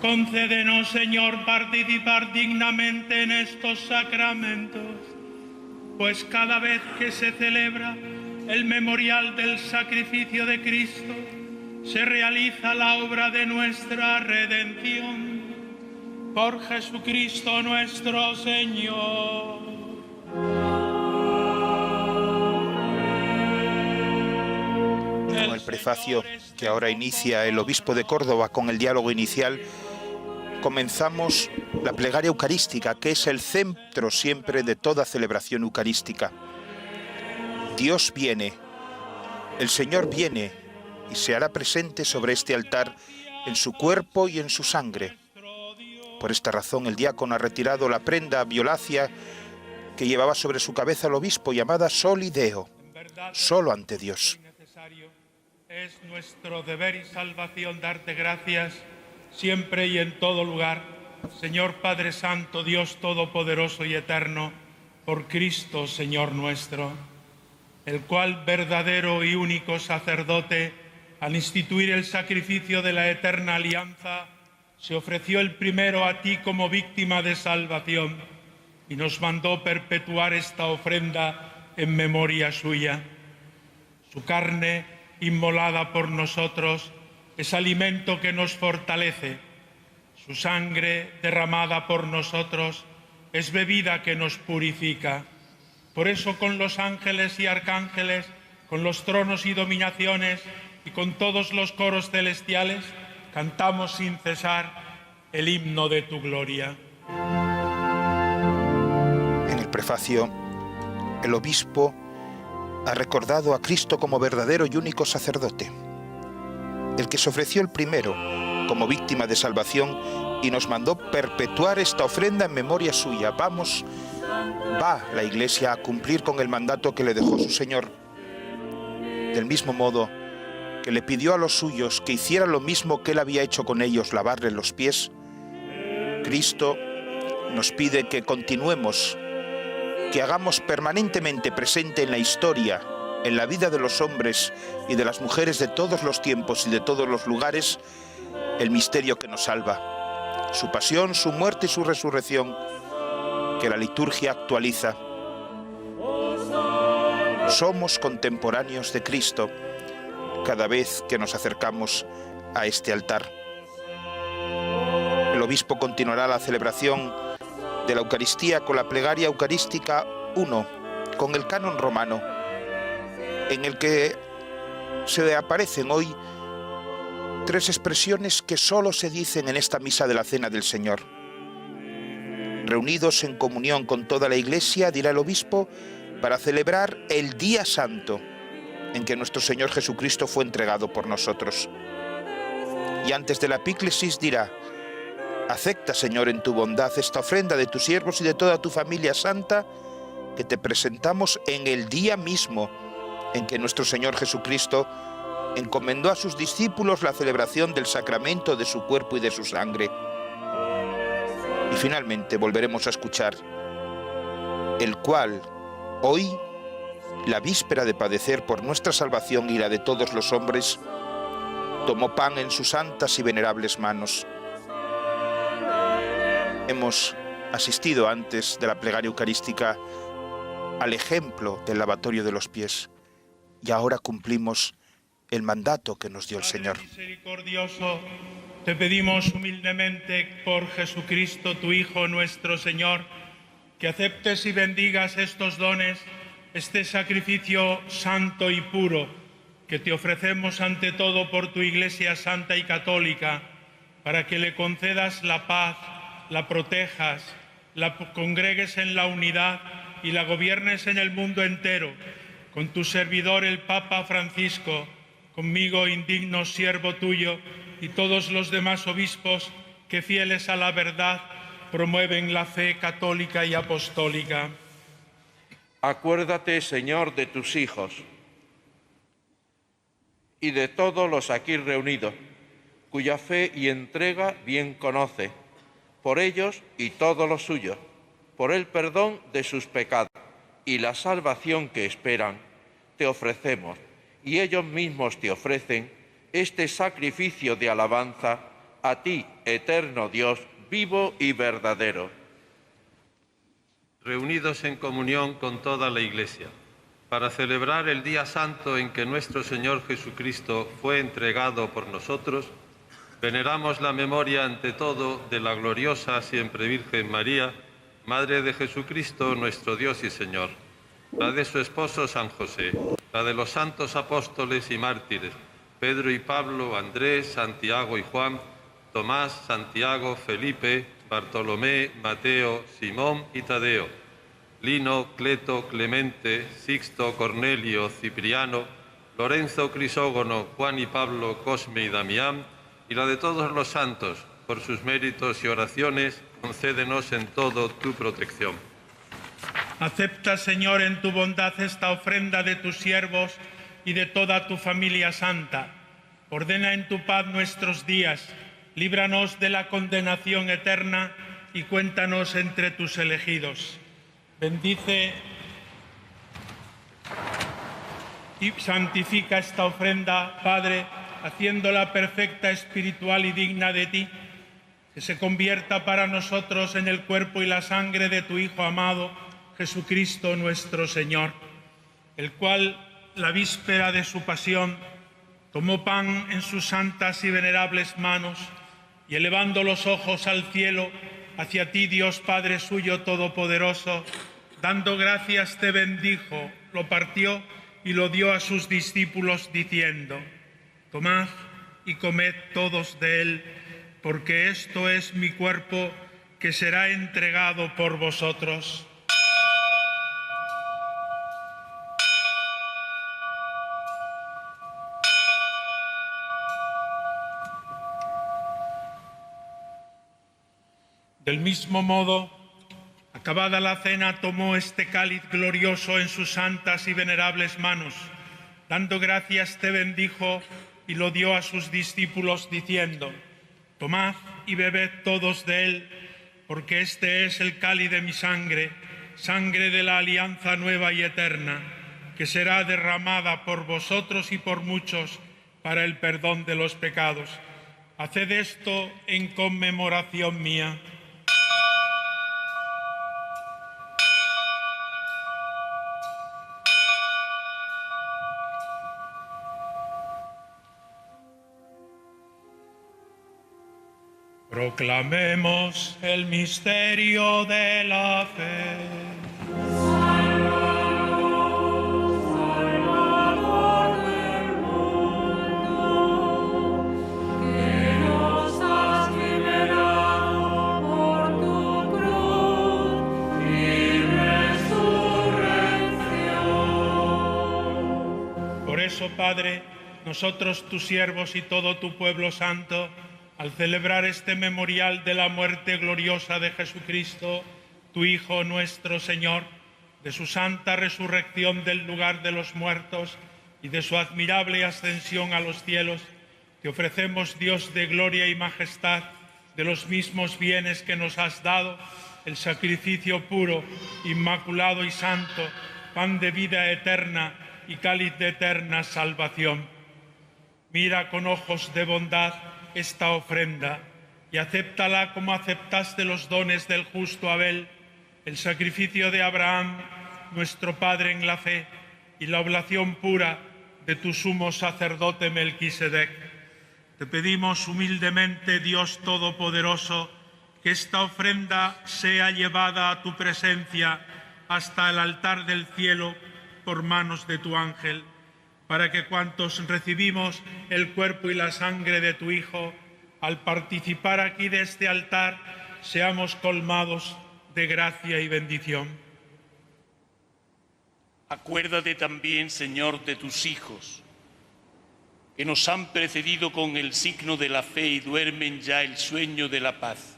Concédenos, Señor, participar dignamente en estos sacramentos, pues cada vez que se celebra el memorial del sacrificio de Cristo, se realiza la obra de nuestra redención. Por Jesucristo nuestro Señor. Con el prefacio que ahora inicia el obispo de Córdoba con el diálogo inicial, comenzamos la plegaria eucarística, que es el centro siempre de toda celebración eucarística. Dios viene, el Señor viene, y se hará presente sobre este altar en su cuerpo y en su sangre. Por esta razón el diácono ha retirado la prenda violácea que llevaba sobre su cabeza el obispo, llamada Soli Deo, solo ante Dios. Es nuestro deber y salvación darte gracias siempre y en todo lugar, Señor Padre Santo, Dios Todopoderoso y Eterno, por Cristo, Señor nuestro, el cual, verdadero y único sacerdote, al instituir el sacrificio de la eterna alianza, se ofreció el primero a ti como víctima de salvación y nos mandó perpetuar esta ofrenda en memoria suya. Su carne, inmolada por nosotros, es alimento que nos fortalece. Su sangre, derramada por nosotros, es bebida que nos purifica. Por eso, con los ángeles y arcángeles, con los tronos y dominaciones, y con todos los coros celestiales, cantamos sin cesar el himno de tu gloria. En el prefacio, el obispo ha recordado a Cristo como verdadero y único sacerdote, el que se ofreció el primero como víctima de salvación y nos mandó perpetuar esta ofrenda en memoria suya. Va la Iglesia a cumplir con el mandato que le dejó su Señor. Del mismo modo que le pidió a los suyos que hicieran lo mismo que él había hecho con ellos, lavarles los pies, Cristo nos pide que continuemos, que hagamos permanentemente presente en la historia, en la vida de los hombres y de las mujeres de todos los tiempos y de todos los lugares, el misterio que nos salva, su pasión, su muerte y su resurrección, que la liturgia actualiza. Somos contemporáneos de Cristo cada vez que nos acercamos a este altar. El obispo continuará la celebración de la Eucaristía con la plegaria eucarística 1, con el canon romano, en el que se aparecen hoy 3 expresiones que solo se dicen en esta misa de la Cena del Señor. Reunidos en comunión con toda la Iglesia, dirá el obispo, para celebrar el día santo en que nuestro Señor Jesucristo fue entregado por nosotros. Y antes de la epíclesis dirá: acepta, Señor, en tu bondad esta ofrenda de tus siervos y de toda tu familia santa que te presentamos en el día mismo en que nuestro Señor Jesucristo encomendó a sus discípulos la celebración del sacramento de su cuerpo y de su sangre. Y finalmente volveremos a escuchar: el cual, hoy, la víspera de padecer por nuestra salvación y la de todos los hombres, tomó pan en sus santas y venerables manos. Hemos asistido antes de la plegaria eucarística al ejemplo del lavatorio de los pies y ahora cumplimos el mandato que nos dio el Señor. Padre misericordioso, te pedimos humildemente por Jesucristo, tu Hijo, nuestro Señor, que aceptes y bendigas estos dones, este sacrificio santo y puro, que te ofrecemos ante todo por tu Iglesia santa y católica, para que le concedas la paz, la protejas, la congregues en la unidad y la gobiernes en el mundo entero, con tu servidor el Papa Francisco, conmigo, indigno siervo tuyo, y todos los demás obispos que, fieles a la verdad, promueven la fe católica y apostólica. Acuérdate, Señor, de tus hijos y de todos los aquí reunidos, cuya fe y entrega bien conoce, por ellos y todos los suyos, por el perdón de sus pecados y la salvación que esperan, te ofrecemos, y ellos mismos te ofrecen, este sacrificio de alabanza a ti, eterno Dios, vivo y verdadero. Reunidos en comunión con toda la Iglesia, para celebrar el día santo en que nuestro Señor Jesucristo fue entregado por nosotros, veneramos la memoria ante todo de la gloriosa siempre Virgen María, Madre de Jesucristo, nuestro Dios y Señor, la de su esposo San José, la de los santos apóstoles y mártires, Pedro y Pablo, Andrés, Santiago y Juan, Tomás, Santiago, Felipe, Bartolomé, Mateo, Simón y Tadeo, Lino, Cleto, Clemente, Sixto, Cornelio, Cipriano, Lorenzo, Crisógono, Juan y Pablo, Cosme y Damián, y la de todos los santos, por sus méritos y oraciones, concédenos en todo tu protección. Acepta, Señor, en tu bondad esta ofrenda de tus siervos y de toda tu familia santa. Ordena en tu paz nuestros días, líbranos de la condenación eterna y cuéntanos entre tus elegidos. Bendice y santifica esta ofrenda, Padre, haciéndola perfecta, espiritual y digna de ti, que se convierta para nosotros en el cuerpo y la sangre de tu Hijo amado, Jesucristo nuestro Señor, el cual, la víspera de su pasión, tomó pan en sus santas y venerables manos y, elevando los ojos al cielo, hacia ti, Dios Padre suyo todopoderoso, dando gracias te bendijo, lo partió y lo dio a sus discípulos diciendo: tomad y comed todos de él, porque esto es mi cuerpo que será entregado por vosotros. Del mismo modo, acabada la cena, tomó este cáliz glorioso en sus santas y venerables manos. Dando gracias te bendijo y lo dio a sus discípulos diciendo: tomad y bebed todos de él, porque este es el cáliz de mi sangre, sangre de la alianza nueva y eterna, que será derramada por vosotros y por muchos para el perdón de los pecados. Haced esto en conmemoración mía. Proclamemos el misterio de la fe. Salvador del mundo, que nos has liberado por tu cruz y resurrección. Por eso, Padre, nosotros, tus siervos y todo tu pueblo santo, al celebrar este memorial de la muerte gloriosa de Jesucristo, tu Hijo nuestro Señor, de su santa resurrección del lugar de los muertos y de su admirable ascensión a los cielos, te ofrecemos, Dios de gloria y majestad, de los mismos bienes que nos has dado, el sacrificio puro, inmaculado y santo, pan de vida eterna y cáliz de eterna salvación. Mira con ojos de bondad esta ofrenda y acéptala como aceptaste los dones del justo Abel, el sacrificio de Abraham, nuestro Padre en la fe, y la oblación pura de tu sumo sacerdote Melquisedec. Te pedimos humildemente, Dios Todopoderoso, que esta ofrenda sea llevada a tu presencia hasta el altar del cielo por manos de tu ángel, para que cuantos recibimos el cuerpo y la sangre de tu Hijo, al participar aquí de este altar, seamos colmados de gracia y bendición. Acuérdate también, Señor, de tus hijos, que nos han precedido con el signo de la fe y duermen ya el sueño de la paz.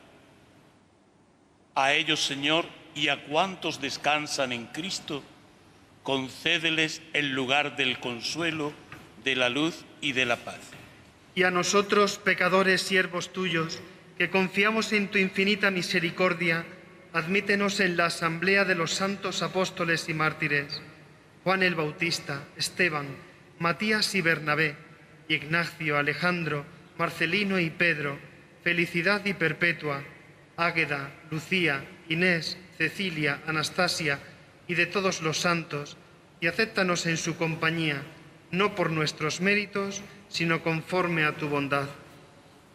A ellos, Señor, y a cuantos descansan en Cristo, concédeles el lugar del consuelo, de la luz y de la paz. Y a nosotros, pecadores siervos tuyos, que confiamos en tu infinita misericordia, admítenos en la asamblea de los santos apóstoles y mártires, Juan el Bautista, Esteban, Matías y Bernabé, Ignacio, Alejandro, Marcelino y Pedro, Felicidad y Perpetua, Águeda, Lucía, Inés, Cecilia, Anastasia y de todos los santos, y acéptanos en su compañía, no por nuestros méritos, sino conforme a tu bondad.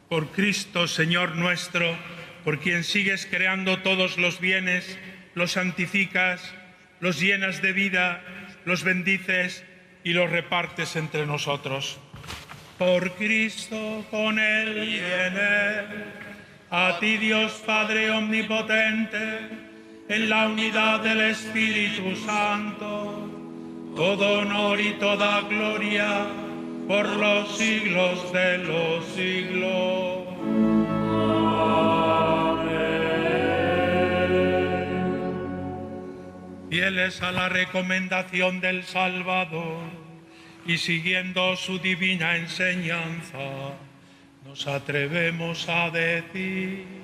Por Cristo, Señor nuestro, por quien sigues creando todos los bienes, los santificas, los llenas de vida, los bendices y los repartes entre nosotros. Por Cristo, con Él y en Él, a ti, Dios Padre omnipotente, en la unidad del Espíritu Santo, todo honor y toda gloria por los siglos de los siglos. Amén. Fieles a la recomendación del Salvador y siguiendo su divina enseñanza, nos atrevemos a decir: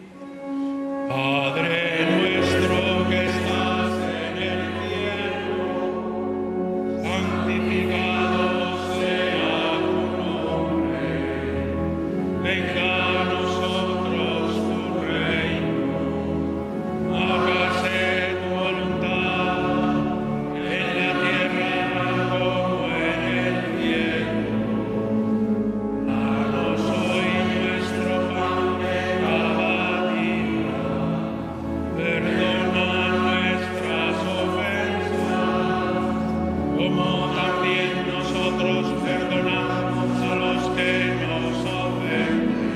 Padre nuestro que estás en el cielo, santificado sea tu nombre. Venga a nosotros tu reino. Hágase tu voluntad en la tierra como en el cielo. Danos hoy nuestro pan de cada día. Perdona nuestras ofensas, como también nosotros perdonamos a los que nos ofenden.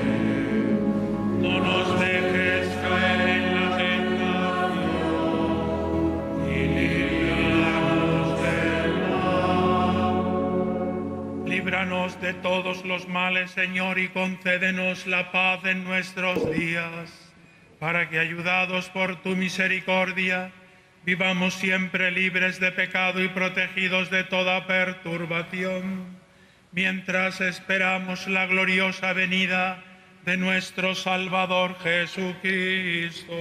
No nos dejes caer en la tentación y líbranos del mal. Líbranos de todos los males, Señor, y concédenos la paz en nuestros días, para que, ayudados por tu misericordia, vivamos siempre libres de pecado y protegidos de toda perturbación, mientras esperamos la gloriosa venida de nuestro Salvador Jesucristo.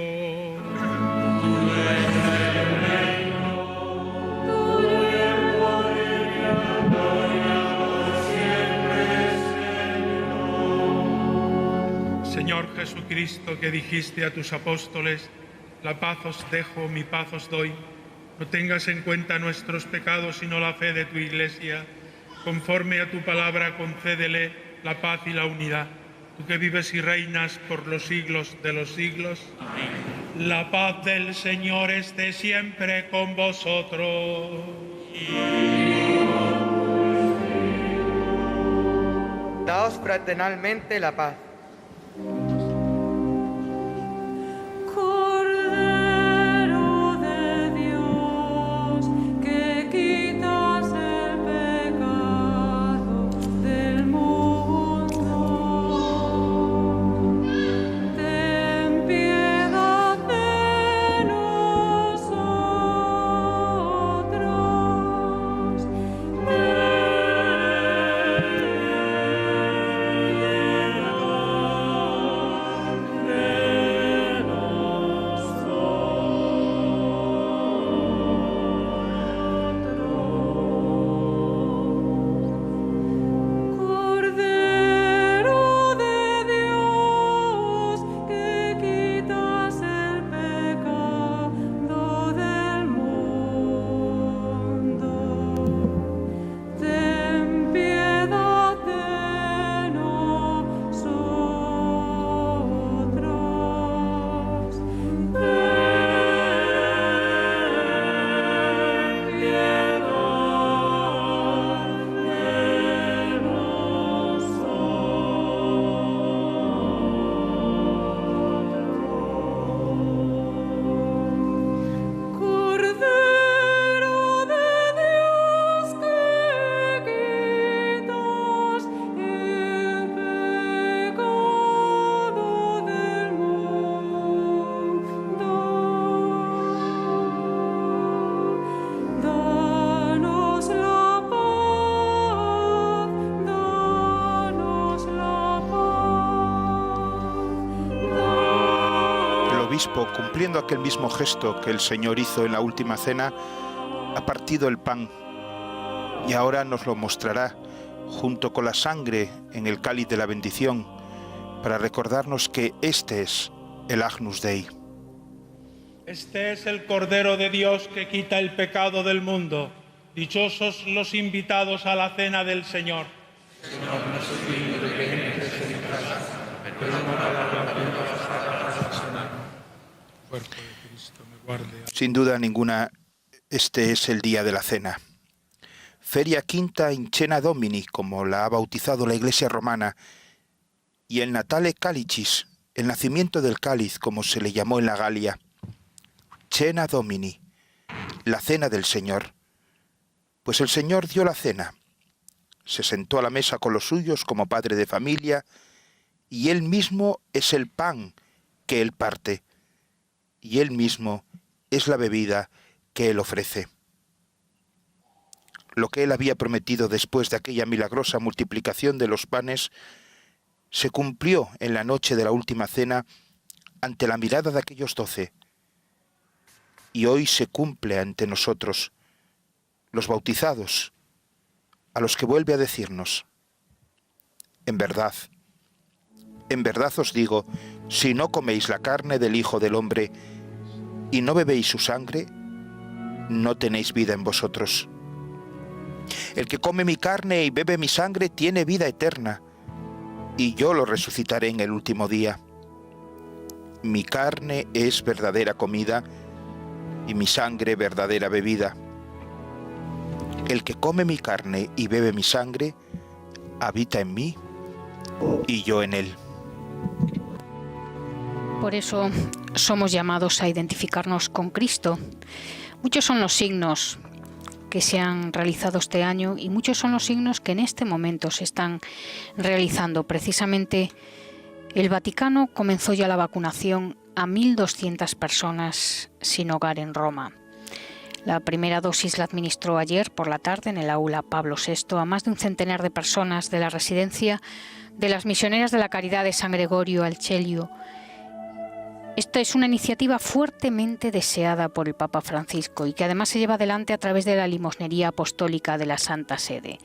Señor Jesucristo, que dijiste a tus apóstoles: la paz os dejo, mi paz os doy, no tengas en cuenta nuestros pecados, sino la fe de tu Iglesia. Conforme a tu palabra, concédele la paz y la unidad. tú que vives y reinas por los siglos de los siglos. Amén. La paz del Señor esté siempre con vosotros. Daos fraternalmente la paz. Cordero de Dios, que quitas el pecado del mundo, ten piedad de nosotros. Cordero de Dios, que quitas el pecado del mundo, ten piedad de nosotros. Ten piedad Cordero de Dios, que quitas el pecado del mundo, danos la paz, danos la paz. El obispo, cumpliendo aquel mismo gesto que el Señor hizo en la última cena, ha partido el pan y ahora nos lo mostrará junto con la sangre en el cáliz de la bendición para recordarnos que este es el Agnus Dei. Este es el Cordero de Dios que quita el pecado del mundo. Dichosos los invitados a la cena del Señor. Sin duda ninguna, este es el día de la cena. Feria quinta in cena Domini, como la ha bautizado la Iglesia romana, y el Natale Calicis, el nacimiento del cáliz, como se le llamó en la Galia. Cena Domini, la cena del Señor. Pues el Señor dio la cena, se sentó a la mesa con los suyos como padre de familia, y Él mismo es el pan que Él parte, y Él mismo es la bebida que Él ofrece. Lo que Él había prometido después de aquella milagrosa multiplicación de los panes se cumplió en la noche de la última cena ante la mirada de aquellos 12, y hoy se cumple ante nosotros, los bautizados, a los que vuelve a decirnos: en verdad os digo, si no coméis la carne del Hijo del Hombre y no bebéis su sangre, no tenéis vida en vosotros. El que come mi carne y bebe mi sangre tiene vida eterna, y yo lo resucitaré en el último día. Mi carne es verdadera comida y mi sangre verdadera bebida. El que come mi carne y bebe mi sangre habita en mí y yo en él. Por eso somos llamados a identificarnos con Cristo. Muchos son los signos que se han realizado este año y muchos son los signos que en este momento se están realizando. Precisamente el Vaticano comenzó ya la vacunación a 1.200 personas sin hogar en Roma. La primera dosis la administró ayer por la tarde en el aula Pablo VI a más de un centenar de personas de la residencia de las Misioneras de la Caridad de San Gregorio al Celio. Esta es una iniciativa fuertemente deseada por el Papa Francisco y que además se lleva adelante a través de la limosnería apostólica de la Santa Sede.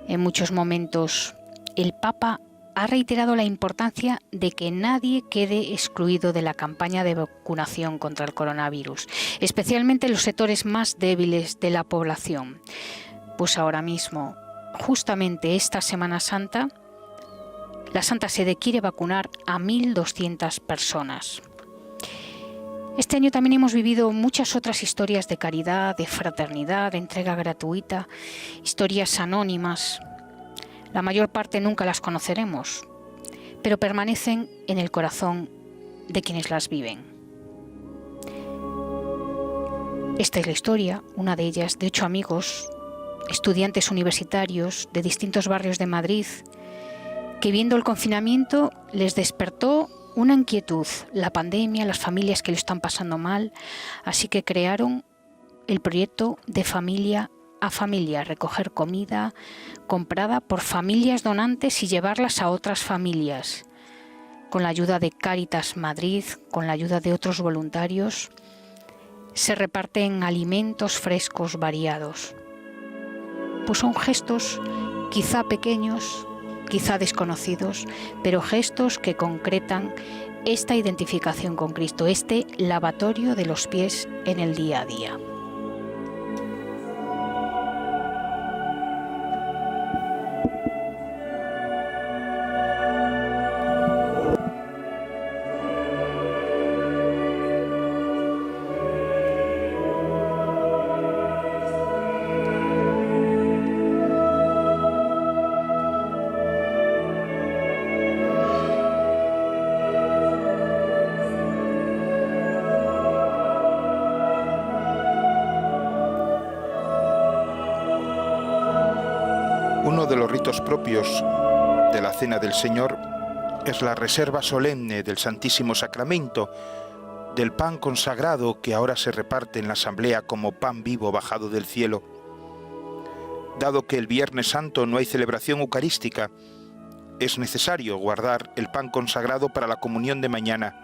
En muchos momentos, el Papa ha reiterado la importancia de que nadie quede excluido de la campaña de vacunación contra el coronavirus, especialmente los sectores más débiles de la población. Pues ahora mismo, justamente esta Semana Santa, la Santa Sede quiere vacunar a 1.200 personas. Este año también hemos vivido muchas otras historias de caridad, de fraternidad, de entrega gratuita, historias anónimas. La mayor parte nunca las conoceremos, pero permanecen en el corazón de quienes las viven. Esta es la historia, una de ellas, de 8 amigos, estudiantes universitarios de distintos barrios de Madrid, que viendo el confinamiento les despertó una inquietud, la pandemia, las familias que lo están pasando mal, así que crearon el proyecto de familia a familia, recoger comida comprada por familias donantes y llevarlas a otras familias. Con la ayuda de Cáritas Madrid, con la ayuda de otros voluntarios, se reparten alimentos frescos variados. Pues son gestos quizá pequeños, quizá desconocidos, pero gestos que concretan esta identificación con Cristo, este lavatorio de los pies en el día a día. Uno de los ritos propios de la Cena del Señor es la reserva solemne del Santísimo Sacramento, del pan consagrado que ahora se reparte en la Asamblea como pan vivo bajado del cielo. Dado que el Viernes Santo no hay celebración eucarística, es necesario guardar el pan consagrado para la comunión de mañana.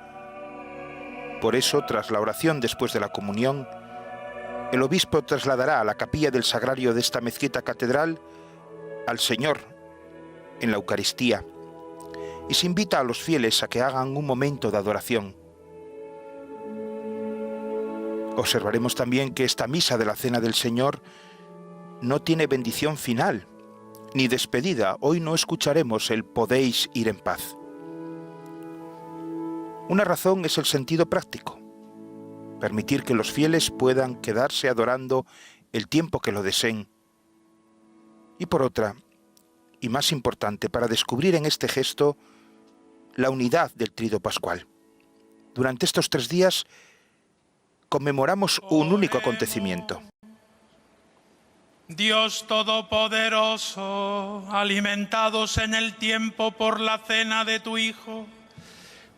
Por eso, tras la oración después de la comunión, el obispo trasladará a la capilla del sagrario de esta mezquita catedral al Señor en la Eucaristía y se invita a los fieles a que hagan un momento de adoración. Observaremos también que esta misa de la Cena del Señor no tiene bendición final ni despedida. Hoy no escucharemos el podéis ir en paz. Una razón es el sentido práctico, permitir que los fieles puedan quedarse adorando el tiempo que lo deseen. Y por otra, y más importante, para descubrir en este gesto la unidad del Tríodo Pascual. Durante estos 3 días conmemoramos un único acontecimiento. Dios Todopoderoso, alimentados en el tiempo por la cena de tu Hijo,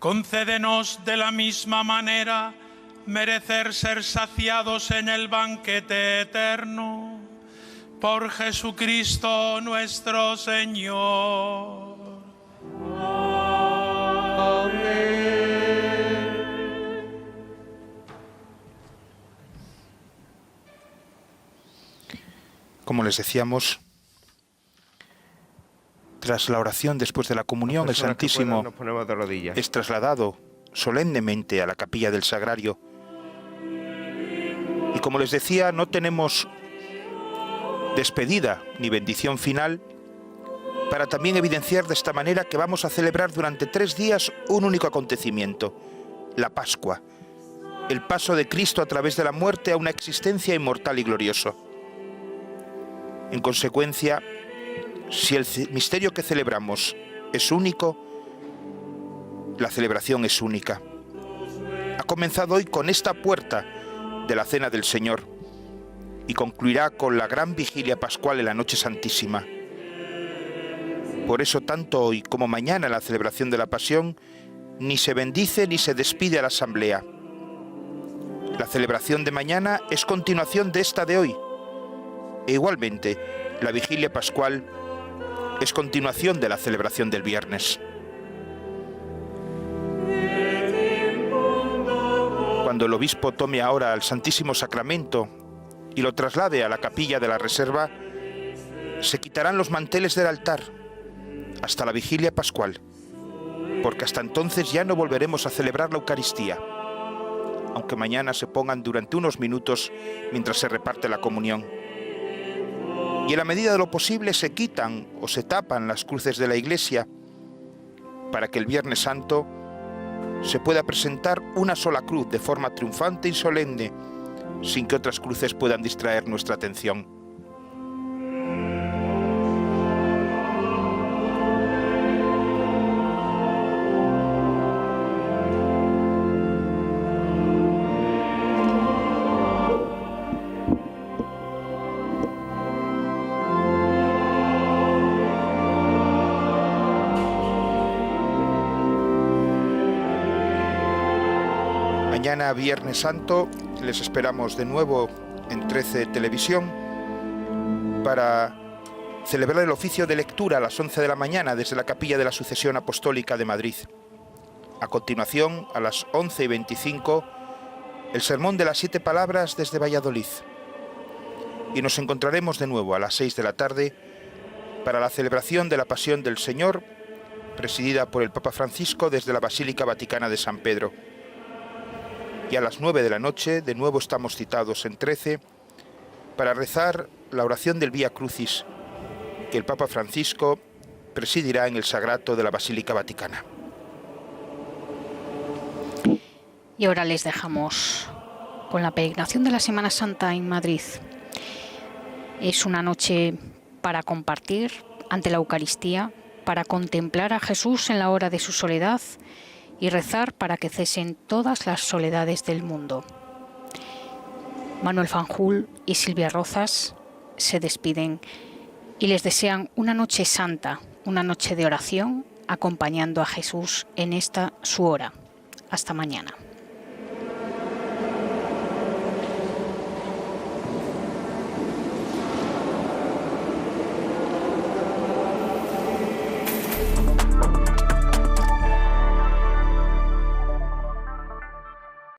concédenos de la misma manera merecer ser saciados en el banquete eterno. Por Jesucristo nuestro Señor. Amén. Como les decíamos, tras la oración después de la comunión, el Santísimo es trasladado solemnemente a la capilla del Sagrario. Y como les decía, no tenemos despedida ni bendición final, para también evidenciar de esta manera que vamos a celebrar durante 3 días un único acontecimiento, la Pascua, el paso de Cristo a través de la muerte a una existencia inmortal y glorioso. En consecuencia, si el misterio que celebramos es único, la celebración es única. Ha comenzado hoy con esta puerta de la Cena del Señor, y concluirá con la gran vigilia pascual en la Noche Santísima. Por eso, tanto hoy como mañana en la celebración de la Pasión, ni se bendice ni se despide a la Asamblea. La celebración de mañana es continuación de esta de hoy. E igualmente, la vigilia pascual es continuación de la celebración del viernes. Cuando el obispo tome ahora al Santísimo Sacramento y lo traslade a la capilla de la reserva, se quitarán los manteles del altar hasta la vigilia pascual, porque hasta entonces ya no volveremos a celebrar la Eucaristía, aunque mañana se pongan durante unos minutos mientras se reparte la comunión. Y en la medida de lo posible se quitan o se tapan las cruces de la iglesia para que el Viernes Santo se pueda presentar una sola cruz de forma triunfante y solemne, sin que otras cruces puedan distraer nuestra atención. Mañana, Viernes Santo, les esperamos de nuevo en 13 Televisión para celebrar el oficio de lectura a las 11 de la mañana desde la Capilla de la Sucesión Apostólica de Madrid. A continuación, a las 11:25, el Sermón de las 7 Palabras desde Valladolid. Y nos encontraremos de nuevo a las 6 de la tarde para la celebración de la Pasión del Señor, presidida por el Papa Francisco desde la Basílica Vaticana de San Pedro. Y a las 9 de la noche, de nuevo estamos citados en 13, para rezar la oración del Vía Crucis, que el Papa Francisco presidirá en el Sagrato de la Basílica Vaticana. Y ahora les dejamos con la peregrinación de la Semana Santa en Madrid. Es una noche para compartir ante la Eucaristía, para contemplar a Jesús en la hora de su soledad y rezar para que cesen todas las soledades del mundo. Manuel Fanjul y Silvia Rozas se despiden y les desean una noche santa, una noche de oración, acompañando a Jesús en esta su hora. Hasta mañana.